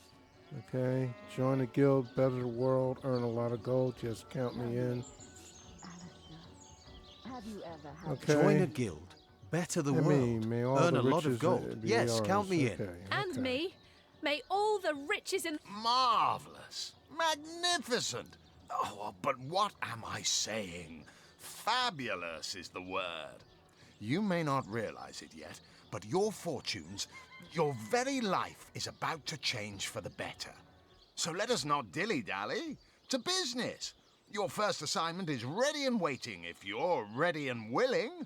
Okay, join a guild, better the world, earn a lot of gold, just count me in. Okay. Join a guild, better the world, may all earn the a lot of riches gold. be Yes, yours. count me in. Okay, And okay. me. May all the riches in... Marvelous. Magnificent. Oh, but what am I saying? Fabulous is the word. You may not realize it yet, but your fortunes, your very life is about to change for the better. So let us not dilly-dally. To business. Your first assignment is ready and waiting if you're ready and willing.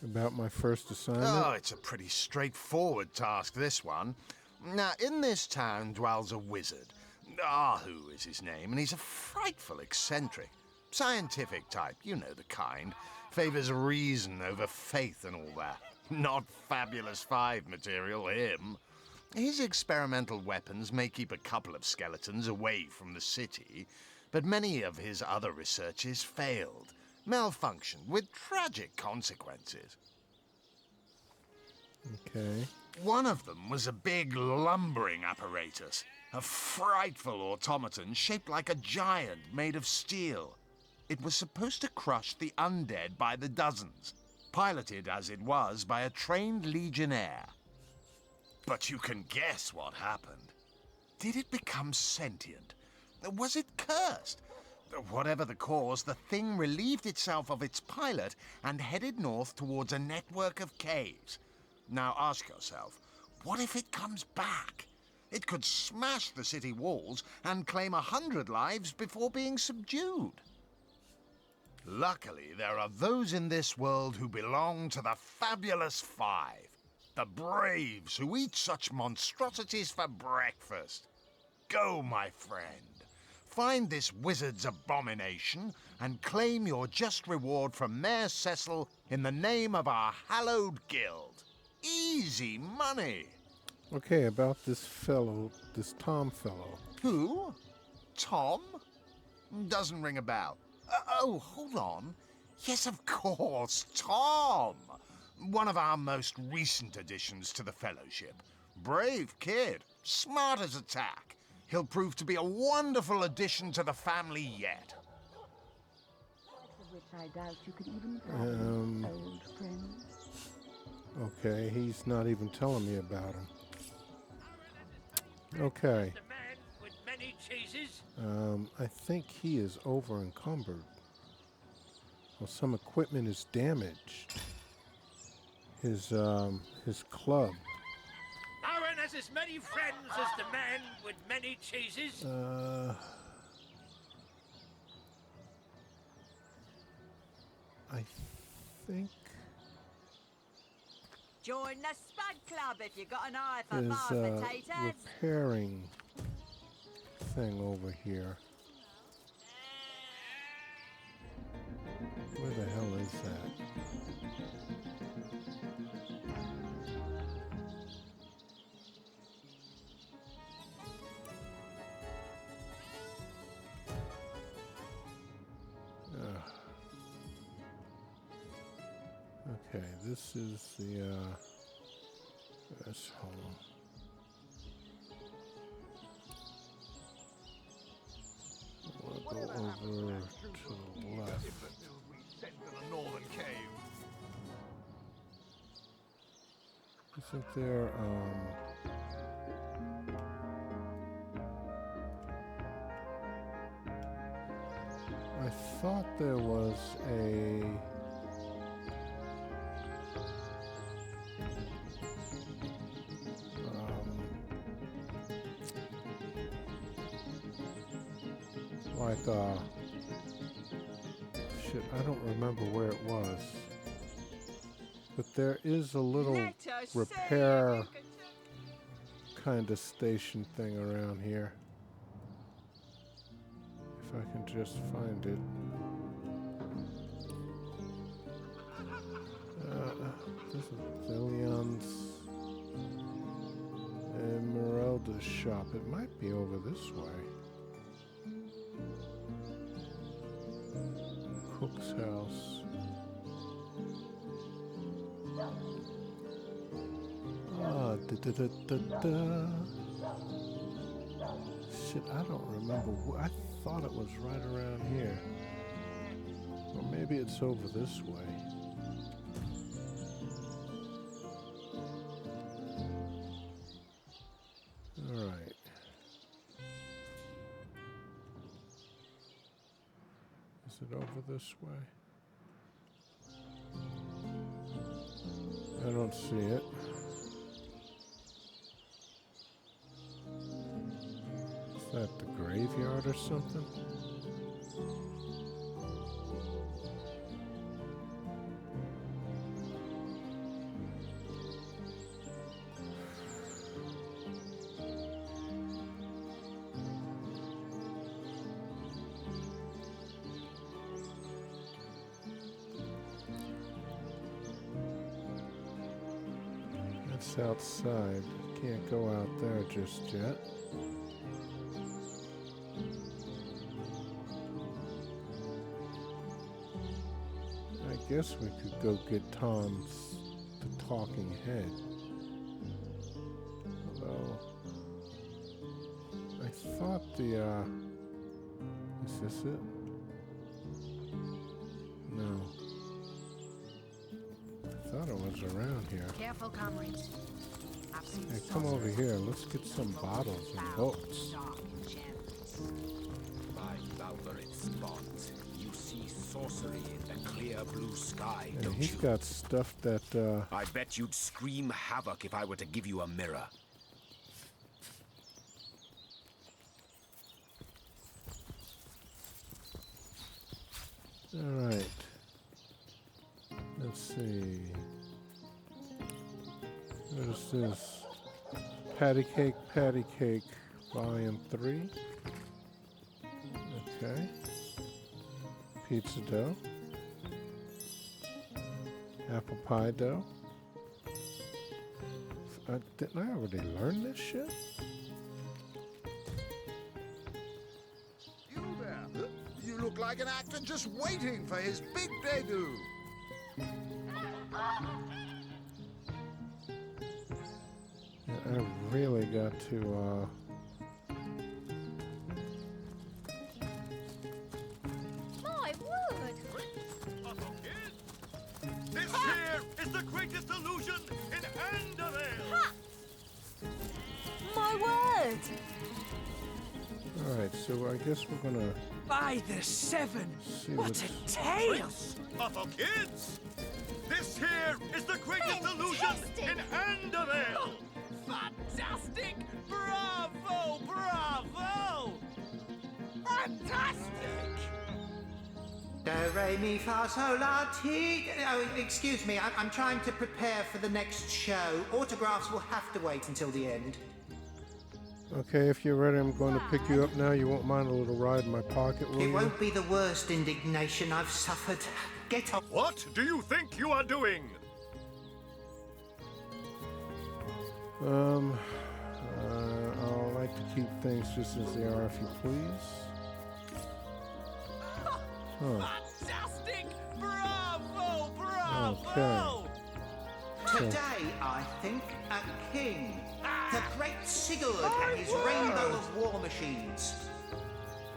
About my first assignment? Oh, it's a pretty straightforward task, this one. Now, in this town dwells a wizard. Ahu is his name, and he's a frightful eccentric. Scientific type, you know the kind. Favors reason over faith and all that. Not Fabulous Five material, him. His experimental weapons may keep a couple of skeletons away from the city, but many of his other researches failed, malfunctioned with tragic consequences. Okay. One of them was a big lumbering apparatus, a frightful automaton shaped like a giant made of steel. It was supposed to crush the undead by the dozens, piloted as it was by a trained legionnaire. But you can guess what happened. Did it become sentient? Was it cursed? Whatever the cause, the thing relieved itself of its pilot and headed north towards a network of caves. Now ask yourself, what if it comes back? It could smash the city walls and claim 100 lives before being subdued. Luckily, there are those in this world who belong to the Fabulous Five. The braves who eat such monstrosities for breakfast. Go, my friend. Find this wizard's abomination and claim your just reward from Mayor Cecil in the name of our hallowed guild. Easy money. Okay, about this fellow, this Tom fellow. Who? Tom? Doesn't ring a bell. Oh, hold on. Yes, of course, Tom. One of our most recent additions to the Fellowship. Brave kid, smart as a tack. He'll prove to be a wonderful addition to the family yet. Okay, he's not even telling me about him. Okay. The man with many cheeses. I think he is over encumbered. Well, some equipment is damaged. His club. Aaron has as many friends as the man with many cheeses. I think Join the Spud Club if you got an eye for his mashed potatoes. repairing thing over here. Where the hell is that? Okay, this is the this home. We'll go over to the left. We sent to the northern cave. Isn't there thought there was a... like shit, I don't remember where it was. But there is a little repair kind of station thing around here. If I can just find it. This is Zillion's Emeralda's shop. It might be over this way. Cook's house. Ah, shit, I don't remember. I thought it was right around here. Or maybe it's over this way. Alright. Is it over this way? I don't see it. Is that the graveyard or something? That's outside. Can't go out there just yet. I guess we could go get Tom's the talking head. Although I thought the is this it? No. I thought it was around here. Careful, comrades. Hey, come over here. Let's get some bottles and books. By Valverit spot, you see sorcery in the clear blue sky, And don't he's you? got stuff that I bet you'd scream havoc if I were to give you a mirror. all right. Let's see. What is this? Patty Cake, Volume 3. Okay. Pizza dough. Apple pie dough. Didn't I already learn this shit? You there? You look like an actor just waiting for his big debut. Yeah, I really got to, My word! This here is the greatest illusion in Andorel. My word! Alright, so I guess we're gonna By the seven! see What what's... a tale! For kids! This here is the greatest illusion in Andorel. Fantastic! Bravo! Bravo! Fantastic! Do, re, mi, fa, sol, la, ti. Oh, excuse me, I'm trying to prepare for the next show. Autographs will have to wait until the end. Okay, if you're ready, I'm going to pick you up now. You won't mind a little ride in my pocket, will It you? won't be the worst indignation I've suffered. Get up. What do you think you are doing? I'll like to keep things just as they are, if you please. Huh. Fantastic! Bravo! Bravo! Okay. Today, I think, a king. The great Sigurd and his rainbow of war machines.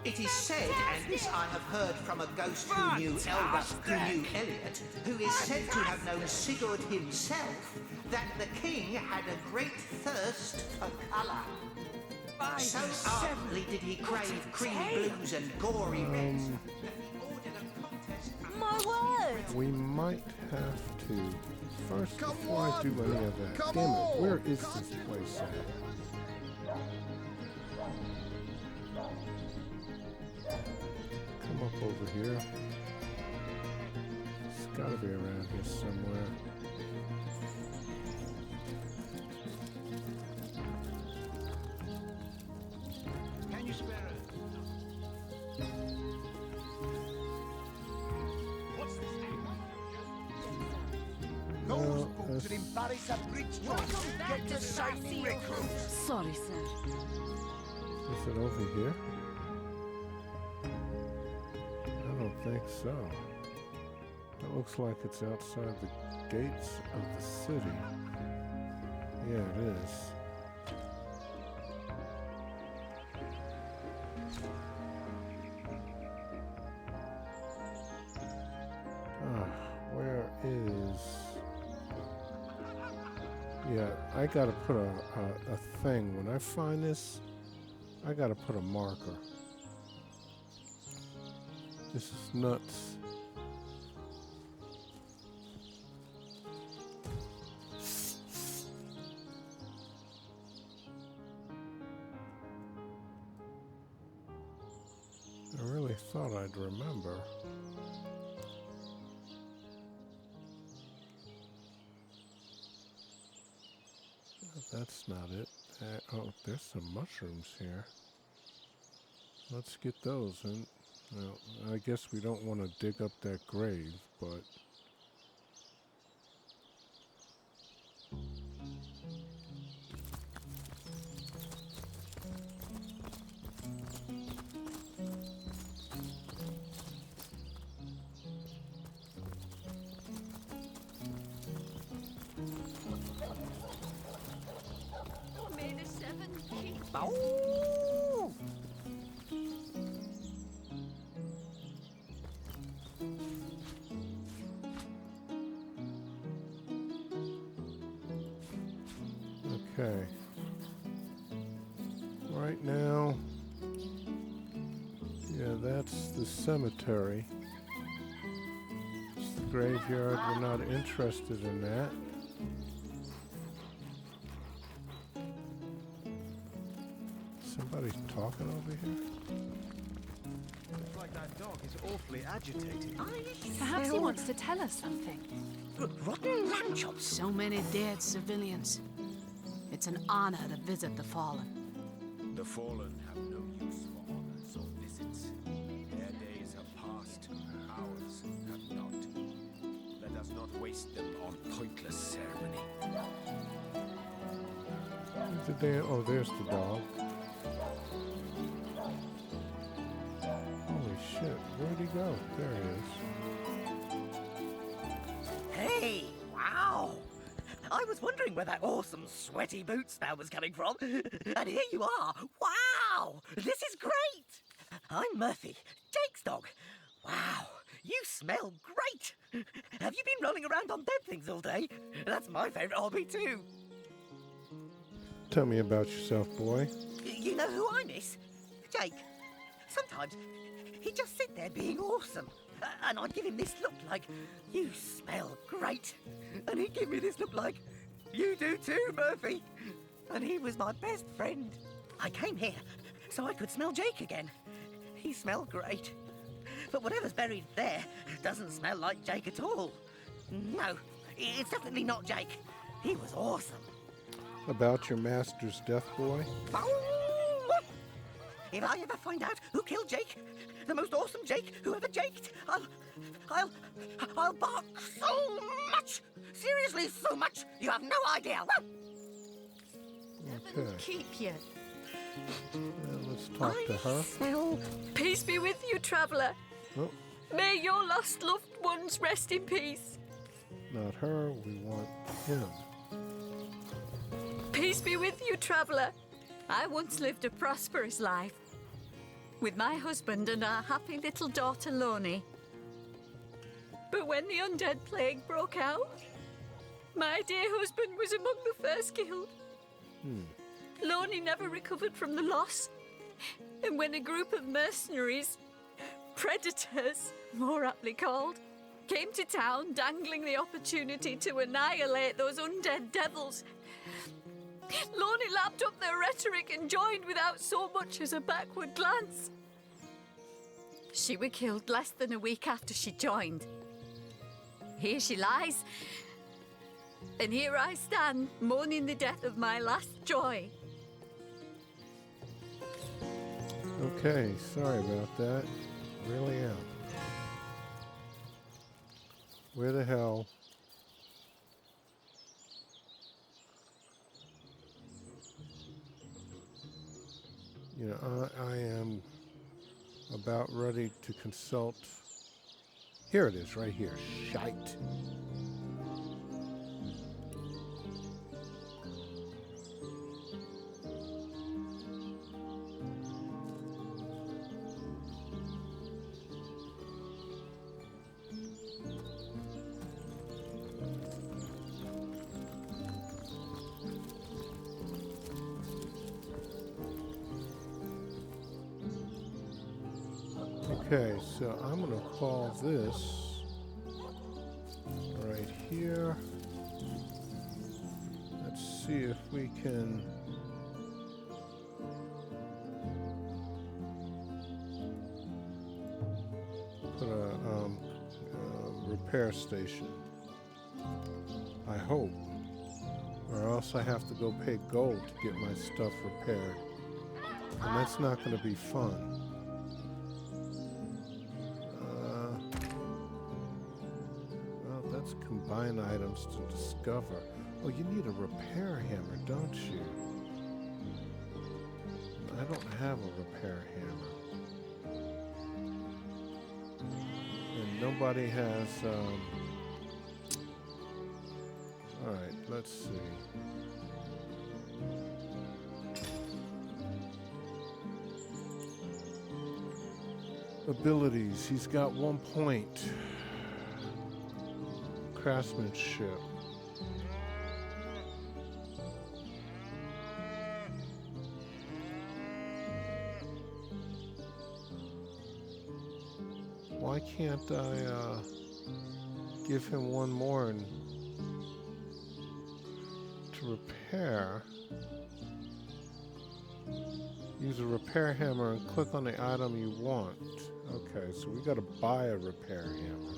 It is said, and this I have heard from a ghost who knew Elliot, who is said to have known Sigurd himself, that the king had a great thirst for colour. So ardently did he crave creamy blues and gory reds, that he ordered a good. We might have to. First, Come before I do on! any of that. Come Damn it, on! where is this place at? Come up over here. It's gotta be around here somewhere. Can you spare What's this name? No, Those boots would embarrass a bridge joint. Get to signing recruits. Sorry, sir. Is it over here? I don't think so. It looks like it's outside the gates of the city. Yeah, it is. Where is... Yeah, I gotta put a thing. When I find this, I gotta put a marker. This is nuts. I really thought I'd remember. That's not it. Oh, there's some mushrooms here. Let's get those. And well, I guess we don't want to dig up that grave, but... Oh! Okay. Right now, yeah, that's the cemetery. It's the graveyard. We're not interested in that. Somebody's talking over here. Looks like that dog is awfully agitated. Perhaps he wants to tell us something. Rotten lamb chops. So many dead civilians. It's an honor to visit the fallen. The fallen have no use for honors or visits. Their days have passed, ours have not. Let us not waste them on pointless ceremony. Oh, there's the dog. Holy shit, where'd he go? There he is. Hey, wow! I was wondering where that awesome sweaty boot smell was coming from. And here you are. Wow! This is great! I'm Murphy, Jake's dog. Wow, you smell great! Have you been rolling around on dead things all day? That's my favourite hobby too. Tell me about yourself, boy. You know who I miss? Jake. Sometimes he'd just sit there being awesome. And I'd give him this look like, you smell great. And he'd give me this look like, you do too, Murphy. And he was my best friend. I came here so I could smell Jake again. He smelled great. But whatever's buried there doesn't smell like Jake at all. No, it's definitely not Jake. He was awesome. About your master's death, boy? If I ever find out who killed Jake, the most awesome Jake who ever jaked, I'll bark so much! Seriously, so much! You have no idea! Okay. Keep you. Let's talk to her. Smell. Peace be with you, traveller. Oh, May your lost loved ones rest in peace. not her. We want him. Peace be with you, traveller. I once lived a prosperous life with my husband and our happy little daughter, Loney. But when the undead plague broke out, my dear husband was among the first killed. Loney never recovered from the loss. And when a group of mercenaries, predators more aptly called, came to town dangling the opportunity to annihilate those undead devils. Lorne lapped up their rhetoric and joined without so much as a backward glance. She were killed less than a week after she joined. Here she lies, and here I stand, mourning the death of my last joy. Okay, sorry about that. Really am. Where the hell? You know, I am about ready to consult. Here it is, right here. Shite. Okay, so I'm going to call this right here. Let's see if we can put a repair station. I hope. Or else I have to go pay gold to get my stuff repaired. And that's not going to be fun. Combine items to discover. Oh, you need a repair hammer, don't you? I don't have a repair hammer. And nobody has, Alright, let's see. Abilities. He's got 1 point. Craftsmanship. Why can't I give him one more and to repair? Use a repair hammer and click on the item you want. Okay, so we gotta buy a repair hammer.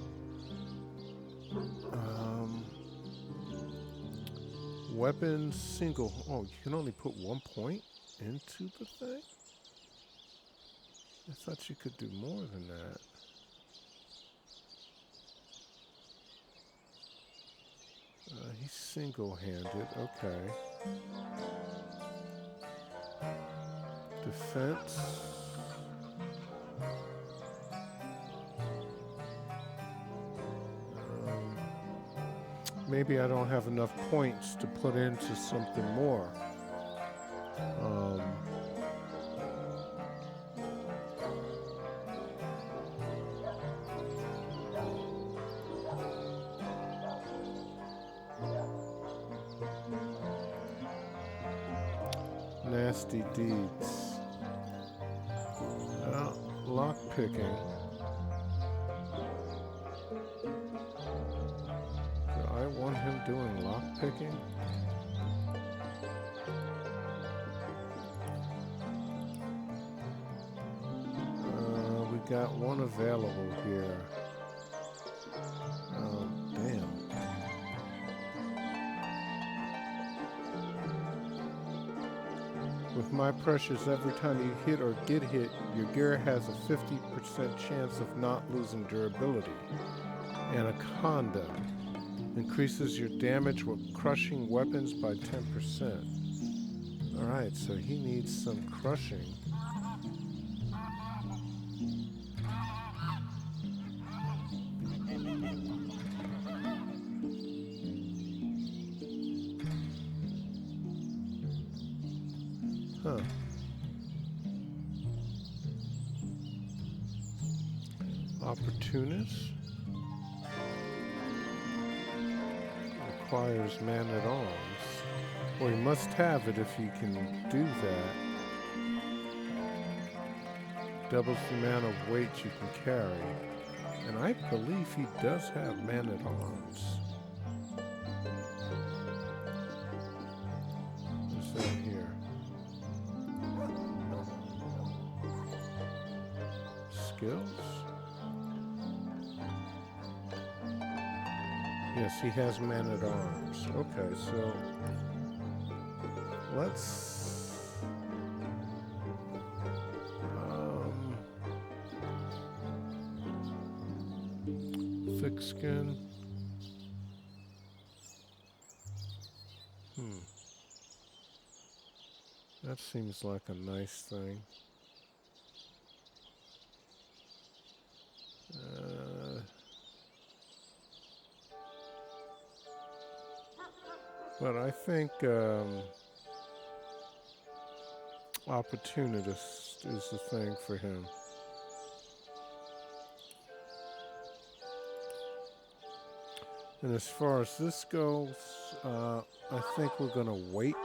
Weapons single. Oh, you can only put 1 point into the thing? I thought you could do more than that. He's single-handed. Okay. Defense. Maybe I don't have enough points to put into something more. Nasty deeds. Lock picking. I want him doing lock picking. We got one available here. Damn. With my precious, every time you hit or get hit, your gear has a 50% chance of not losing durability. Anaconda. Increases your damage with crushing weapons by 10%. Alright, so he needs some crushing. Huh. Opportunist. Requires man-at-arms. Well, you must have it if you can do that. Doubles the amount of weight you can carry. And I believe he does have man-at-arms. What's that here? Skills? Yes, he has man-at-arms. Okay, so let's thick skin. That seems like a nice thing. But I think opportunist is the thing for him. And as far as this goes, I think we're going to wait.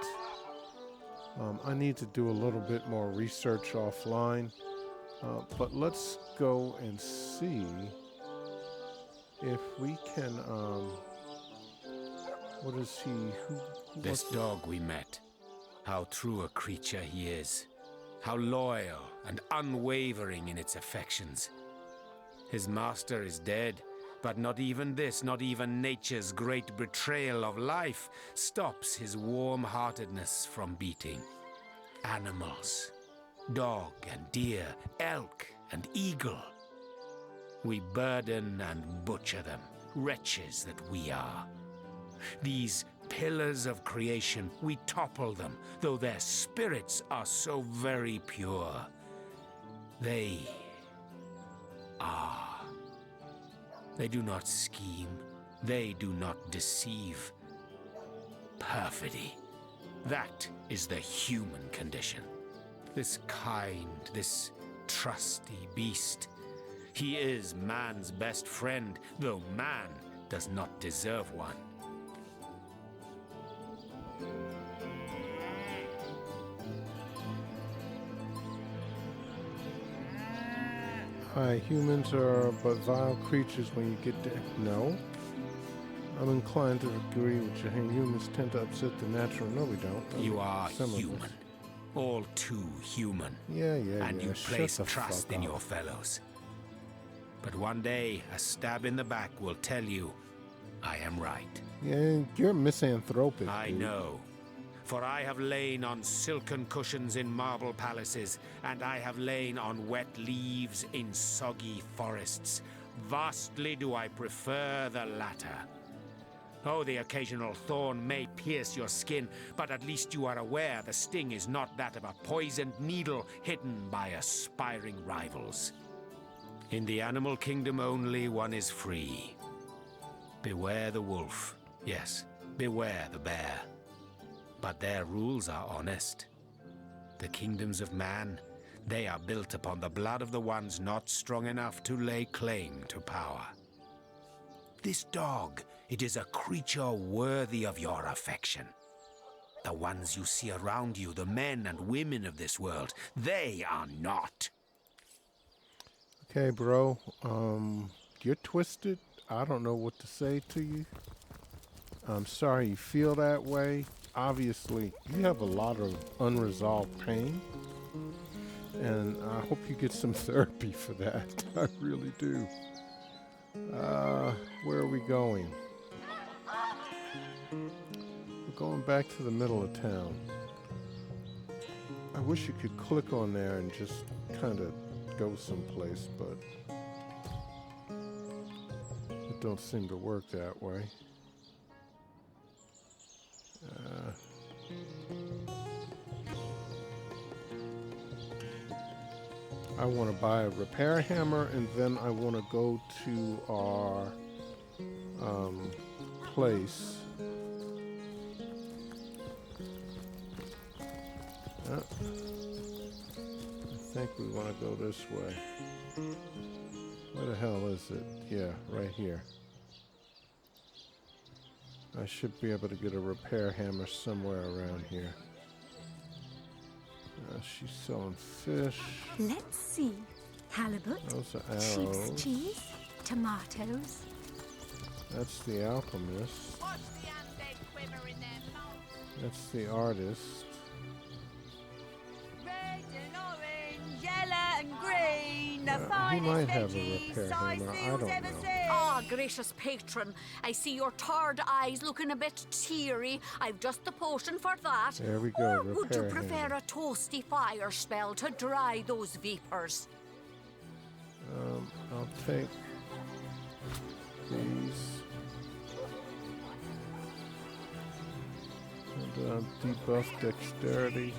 I need to do a little bit more research offline. But let's go and see if we can, what is he? This dog we met, how true a creature he is. How loyal and unwavering in its affections. His master is dead, but not even this, not even nature's great betrayal of life, stops his warm-heartedness from beating. Animals, dog and deer, elk and eagle. We burden and butcher them, wretches that we are. These pillars of creation, we topple them, though their spirits are so very pure. They are. They do not scheme, they do not deceive. Perfidy, that is the human condition. This kind, this trusty beast, he is man's best friend, though man does not deserve one. Hi, humans are but vile creatures when you get to... No. I'm inclined to agree with you. Humans tend to upset the natural... No, we don't. You are human. All too human. Yeah. And you Shut place the trust fuck in up. your fellows. But one day, a stab in the back will tell you, I am right. Yeah, you're misanthropic. I dude. know. For I have lain on silken cushions in marble palaces, and I have lain on wet leaves in soggy forests. Vastly do I prefer the latter. Oh, the occasional thorn may pierce your skin, but at least you are aware the sting is not that of a poisoned needle hidden by aspiring rivals. In the animal kingdom only one is free. Beware the wolf. Yes, beware the bear. But their rules are honest. The kingdoms of man, they are built upon the blood of the ones not strong enough to lay claim to power. This dog, it is a creature worthy of your affection. The ones you see around you, the men and women of this world, they are not. Okay, bro. You're twisted. I don't know what to say to you. I'm sorry you feel that way. Obviously, you have a lot of unresolved pain. And I hope you get some therapy for that. I really do. Where are we going? We're going back to the middle of town. I wish you could click on there and just kind of go someplace, but it don't seem to work that way. I want to buy a repair hammer, and then I want to go to our place. I think we want to go this way. Where the hell is it? Yeah, right here. I should be able to get a repair hammer somewhere around here. She's selling fish. Let's see. Halibut, Those are sheep's arrows. cheese, tomatoes. That's the alchemist. Watch the undead quiver in their mouths. That's the artist. Red and orange, yellow and green. The He finest might have a veggies repair hammer. I Siceil's don't ever know. seen. Ah, gracious patron, I see your tired eyes looking a bit teary. I've just the potion for that. There we go, Or would you repair prefer hammer. a toasty fire spell to dry those vapors? I'll take these. And debuff dexterity.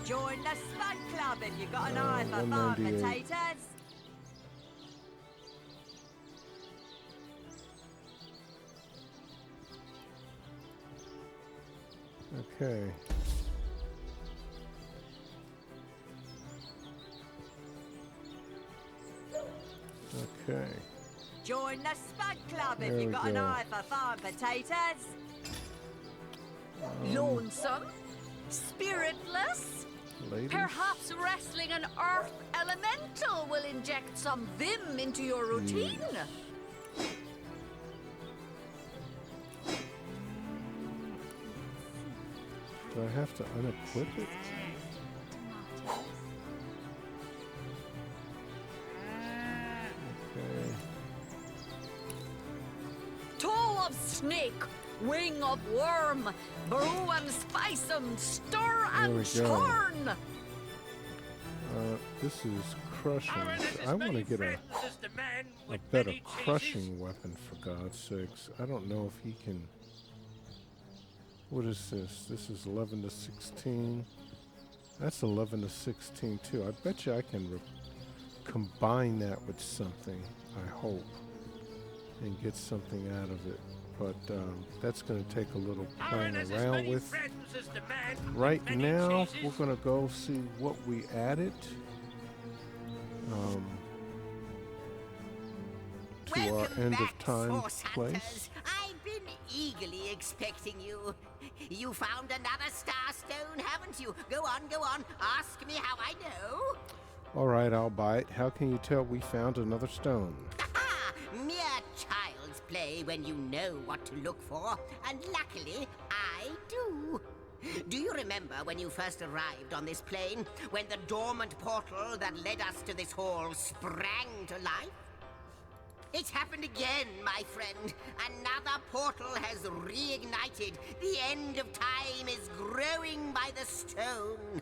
Join the Spud Club if you've got an eye for farm 198. potatoes. Okay. Okay. Join the Spud Club if There you've we got an go. eye for farm potatoes. Lonesome? Spiritless? Ladies? Perhaps wrestling an earth elemental will inject some vim into your routine? Do I have to unequip it? Okay. Toe of snake, wing of worm, brew and spice 'em, stir There we and go. churn. This is crushing. I want to get a better crushing weapon, for God's sakes. I don't know if he can... What is this? This is 11 to 16. That's 11 to 16 too. I bet you I can combine that with something, I hope, and get something out of it. But that's going to take a little playing around with. Right now, we're going to go see what we added to our end of time place. I've been eagerly expecting you. You found another star stone, haven't you? Go on, ask me how I know. All right, I'll bite. How can you tell we found another stone? Ah, mere child's play when you know what to look for, and luckily, I do. Do you remember when you first arrived on this plane, when the dormant portal that led us to this hall sprang to life? It's happened again, my friend. Another portal has reignited. The end of time is growing by the stone.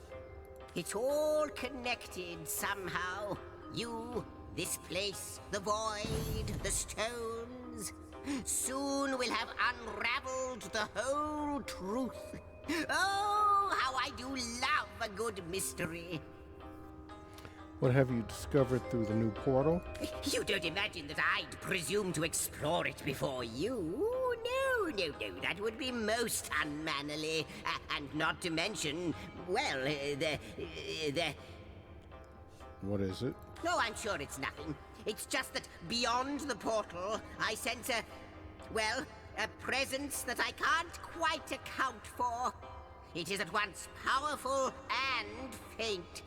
It's all connected somehow. You, this place, the void, the stones. Soon we'll have unraveled the whole truth. Oh, how I do love a good mystery. What have you discovered through the new portal? You don't imagine that I'd presume to explore it before you? No, that would be most unmannerly. And not to mention, well, the... What is it? No, I'm sure it's nothing. It's just that beyond the portal, I sense a... well, a presence that I can't quite account for. It is at once powerful and faint.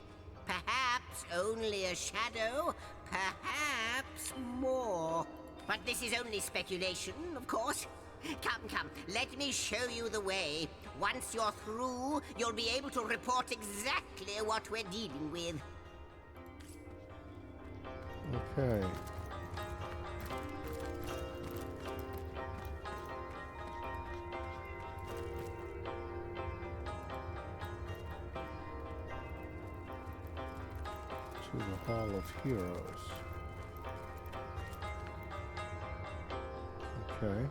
Perhaps only a shadow, perhaps more. But this is only speculation, of course. Come, let me show you the way. Once you're through, you'll be able to report exactly what we're dealing with. Okay. To the Hall of Heroes. Okay.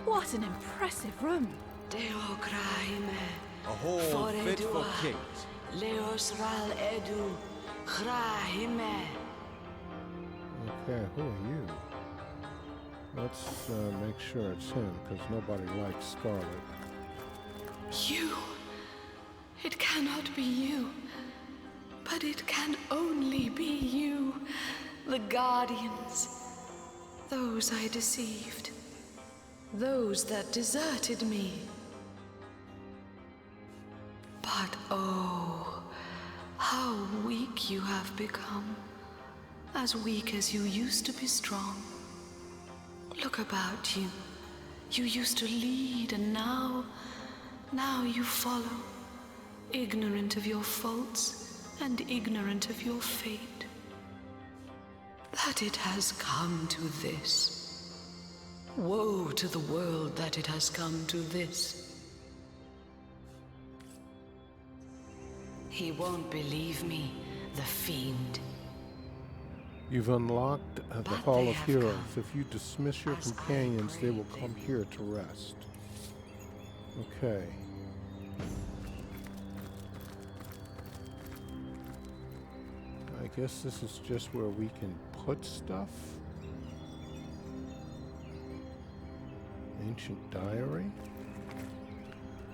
What an impressive room. A hall fit for kings. Okay, who are you? Let's make sure it's him, because nobody likes Scarlet. You. It cannot be you. But it can only be you. The Guardians. Those I deceived. Those that deserted me. But oh, how weak you have become. As weak as you used to be strong. Look about you. You used to lead, and now you follow. Ignorant of your faults, and ignorant of your fate. That it has come to this. Woe to the world that it has come to this. He won't believe me, the fiend. You've unlocked the Hall of Heroes. If you dismiss your companions, they will come here to rest. Okay. I guess this is just where we can put stuff. Ancient diary.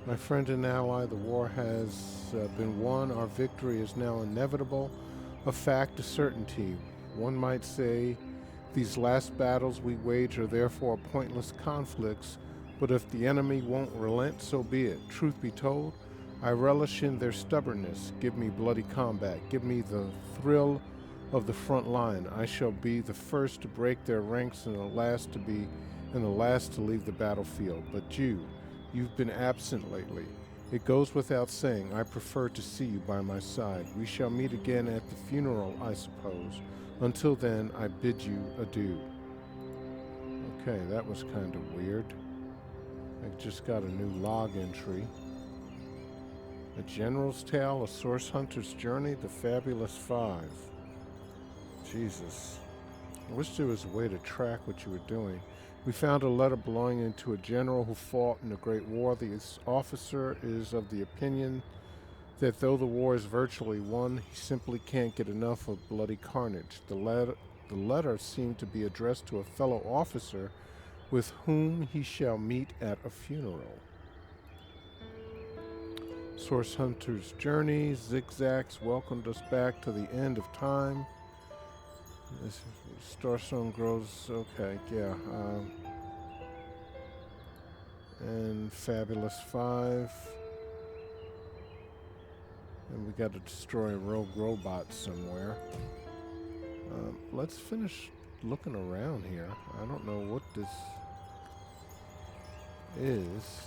My friend and ally, the war has been won. Our victory is now inevitable, a fact, a certainty. One might say these last battles we wage are therefore pointless conflicts, but if the enemy won't relent, so be it. Truth be told, I relish in their stubbornness. Give me bloody combat. Give me the thrill of the front line. I shall be the first to break their ranks and the last to leave the battlefield. But you've been absent lately. It goes without saying, I prefer to see you by my side. We shall meet again at the funeral, I suppose. Until then, I bid you adieu. Okay, that was kind of weird. I just got a new log entry. A General's Tale, a Source Hunter's Journey, the Fabulous Five. Jesus. I wish there was a way to track what you were doing. We found a letter belonging to a general who fought in the Great War. The officer is of the opinion that though the war is virtually won, he simply can't get enough of bloody carnage. The letter seemed to be addressed to a fellow officer with whom he shall meet at a funeral. Source Hunter's Journey, Zigzags welcomed us back to the end of time. This Starstone grows, okay, yeah. And Fabulous Five. And we got to destroy a rogue robot somewhere. Let's finish looking around here. I don't know what this is.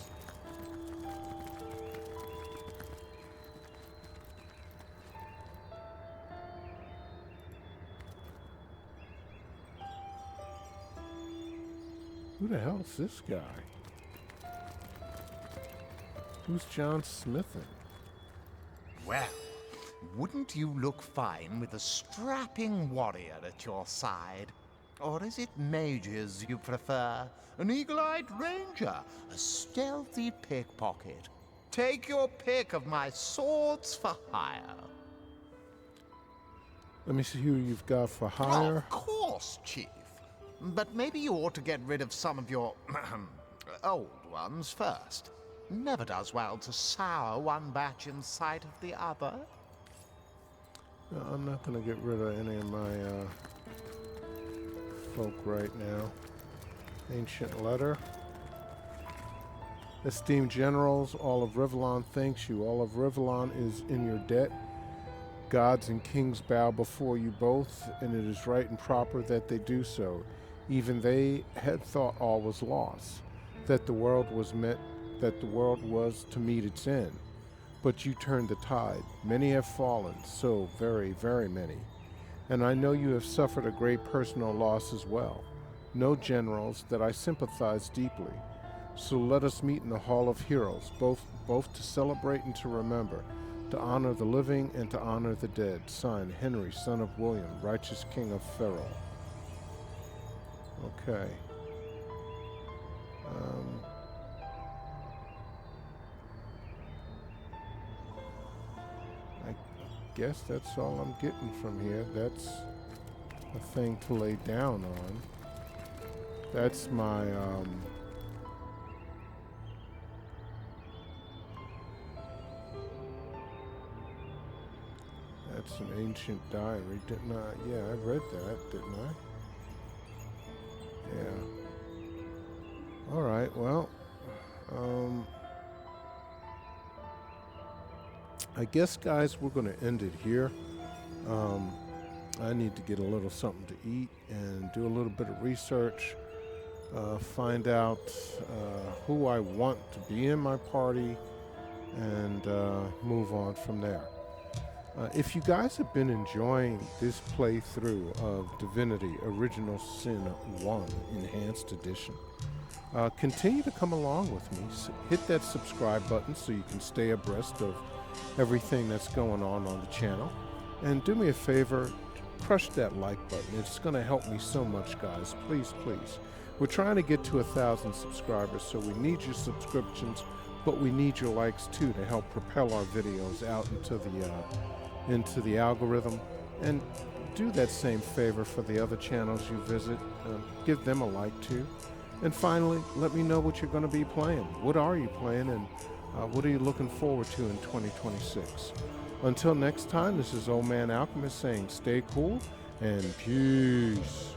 Who the hell is this guy? Who's John Smithin? Well, wouldn't you look fine with a strapping warrior at your side? Or is it mages you prefer? An eagle-eyed ranger? A stealthy pickpocket? Take your pick of my swords for hire. Let me see who you've got for hire. Of course, Chief. But maybe you ought to get rid of some of your old ones first. Never does well to sour one batch in sight of the other. No, I'm not going to get rid of any of my folk right now. Ancient letter. Esteemed generals, all of Rivellon thanks you. All of Rivellon is in your debt. Gods and kings bow before you both, and it is right and proper that they do so. Even they had thought all was lost, that the world was to meet its end. But you turned the tide. Many have fallen, so very, very many. And I know you have suffered a great personal loss as well. Know, generals, that I sympathize deeply. So let us meet in the Hall of Heroes, both to celebrate and to remember, to honor the living and to honor the dead. Signed, Henry, son of William, righteous king of Ferrol. Okay. I guess that's all I'm getting from here. That's a thing to lay down on. That's my, that's an ancient diary, didn't I? Yeah, I read that, didn't I? All right, well, I guess, guys, we're going to end it here. I need to get a little something to eat and do a little bit of research, find out who I want to be in my party, and move on from there. If you guys have been enjoying this playthrough of Divinity Original Sin 1 Enhanced Edition, continue to come along with me. Hit that subscribe button so you can stay abreast of everything that's going on the channel. And do me a favor, crush that like button. It's going to help me so much, guys. Please, please. We're trying to get to 1,000 subscribers, so we need your subscriptions, but we need your likes too to help propel our videos out into the algorithm. And do that same favor for the other channels you visit. Give them a like too. And finally, let me know what you're going to be playing. What are you playing, and what are you looking forward to in 2026? Until next time, this is Old Man Alchemist saying stay cool and peace.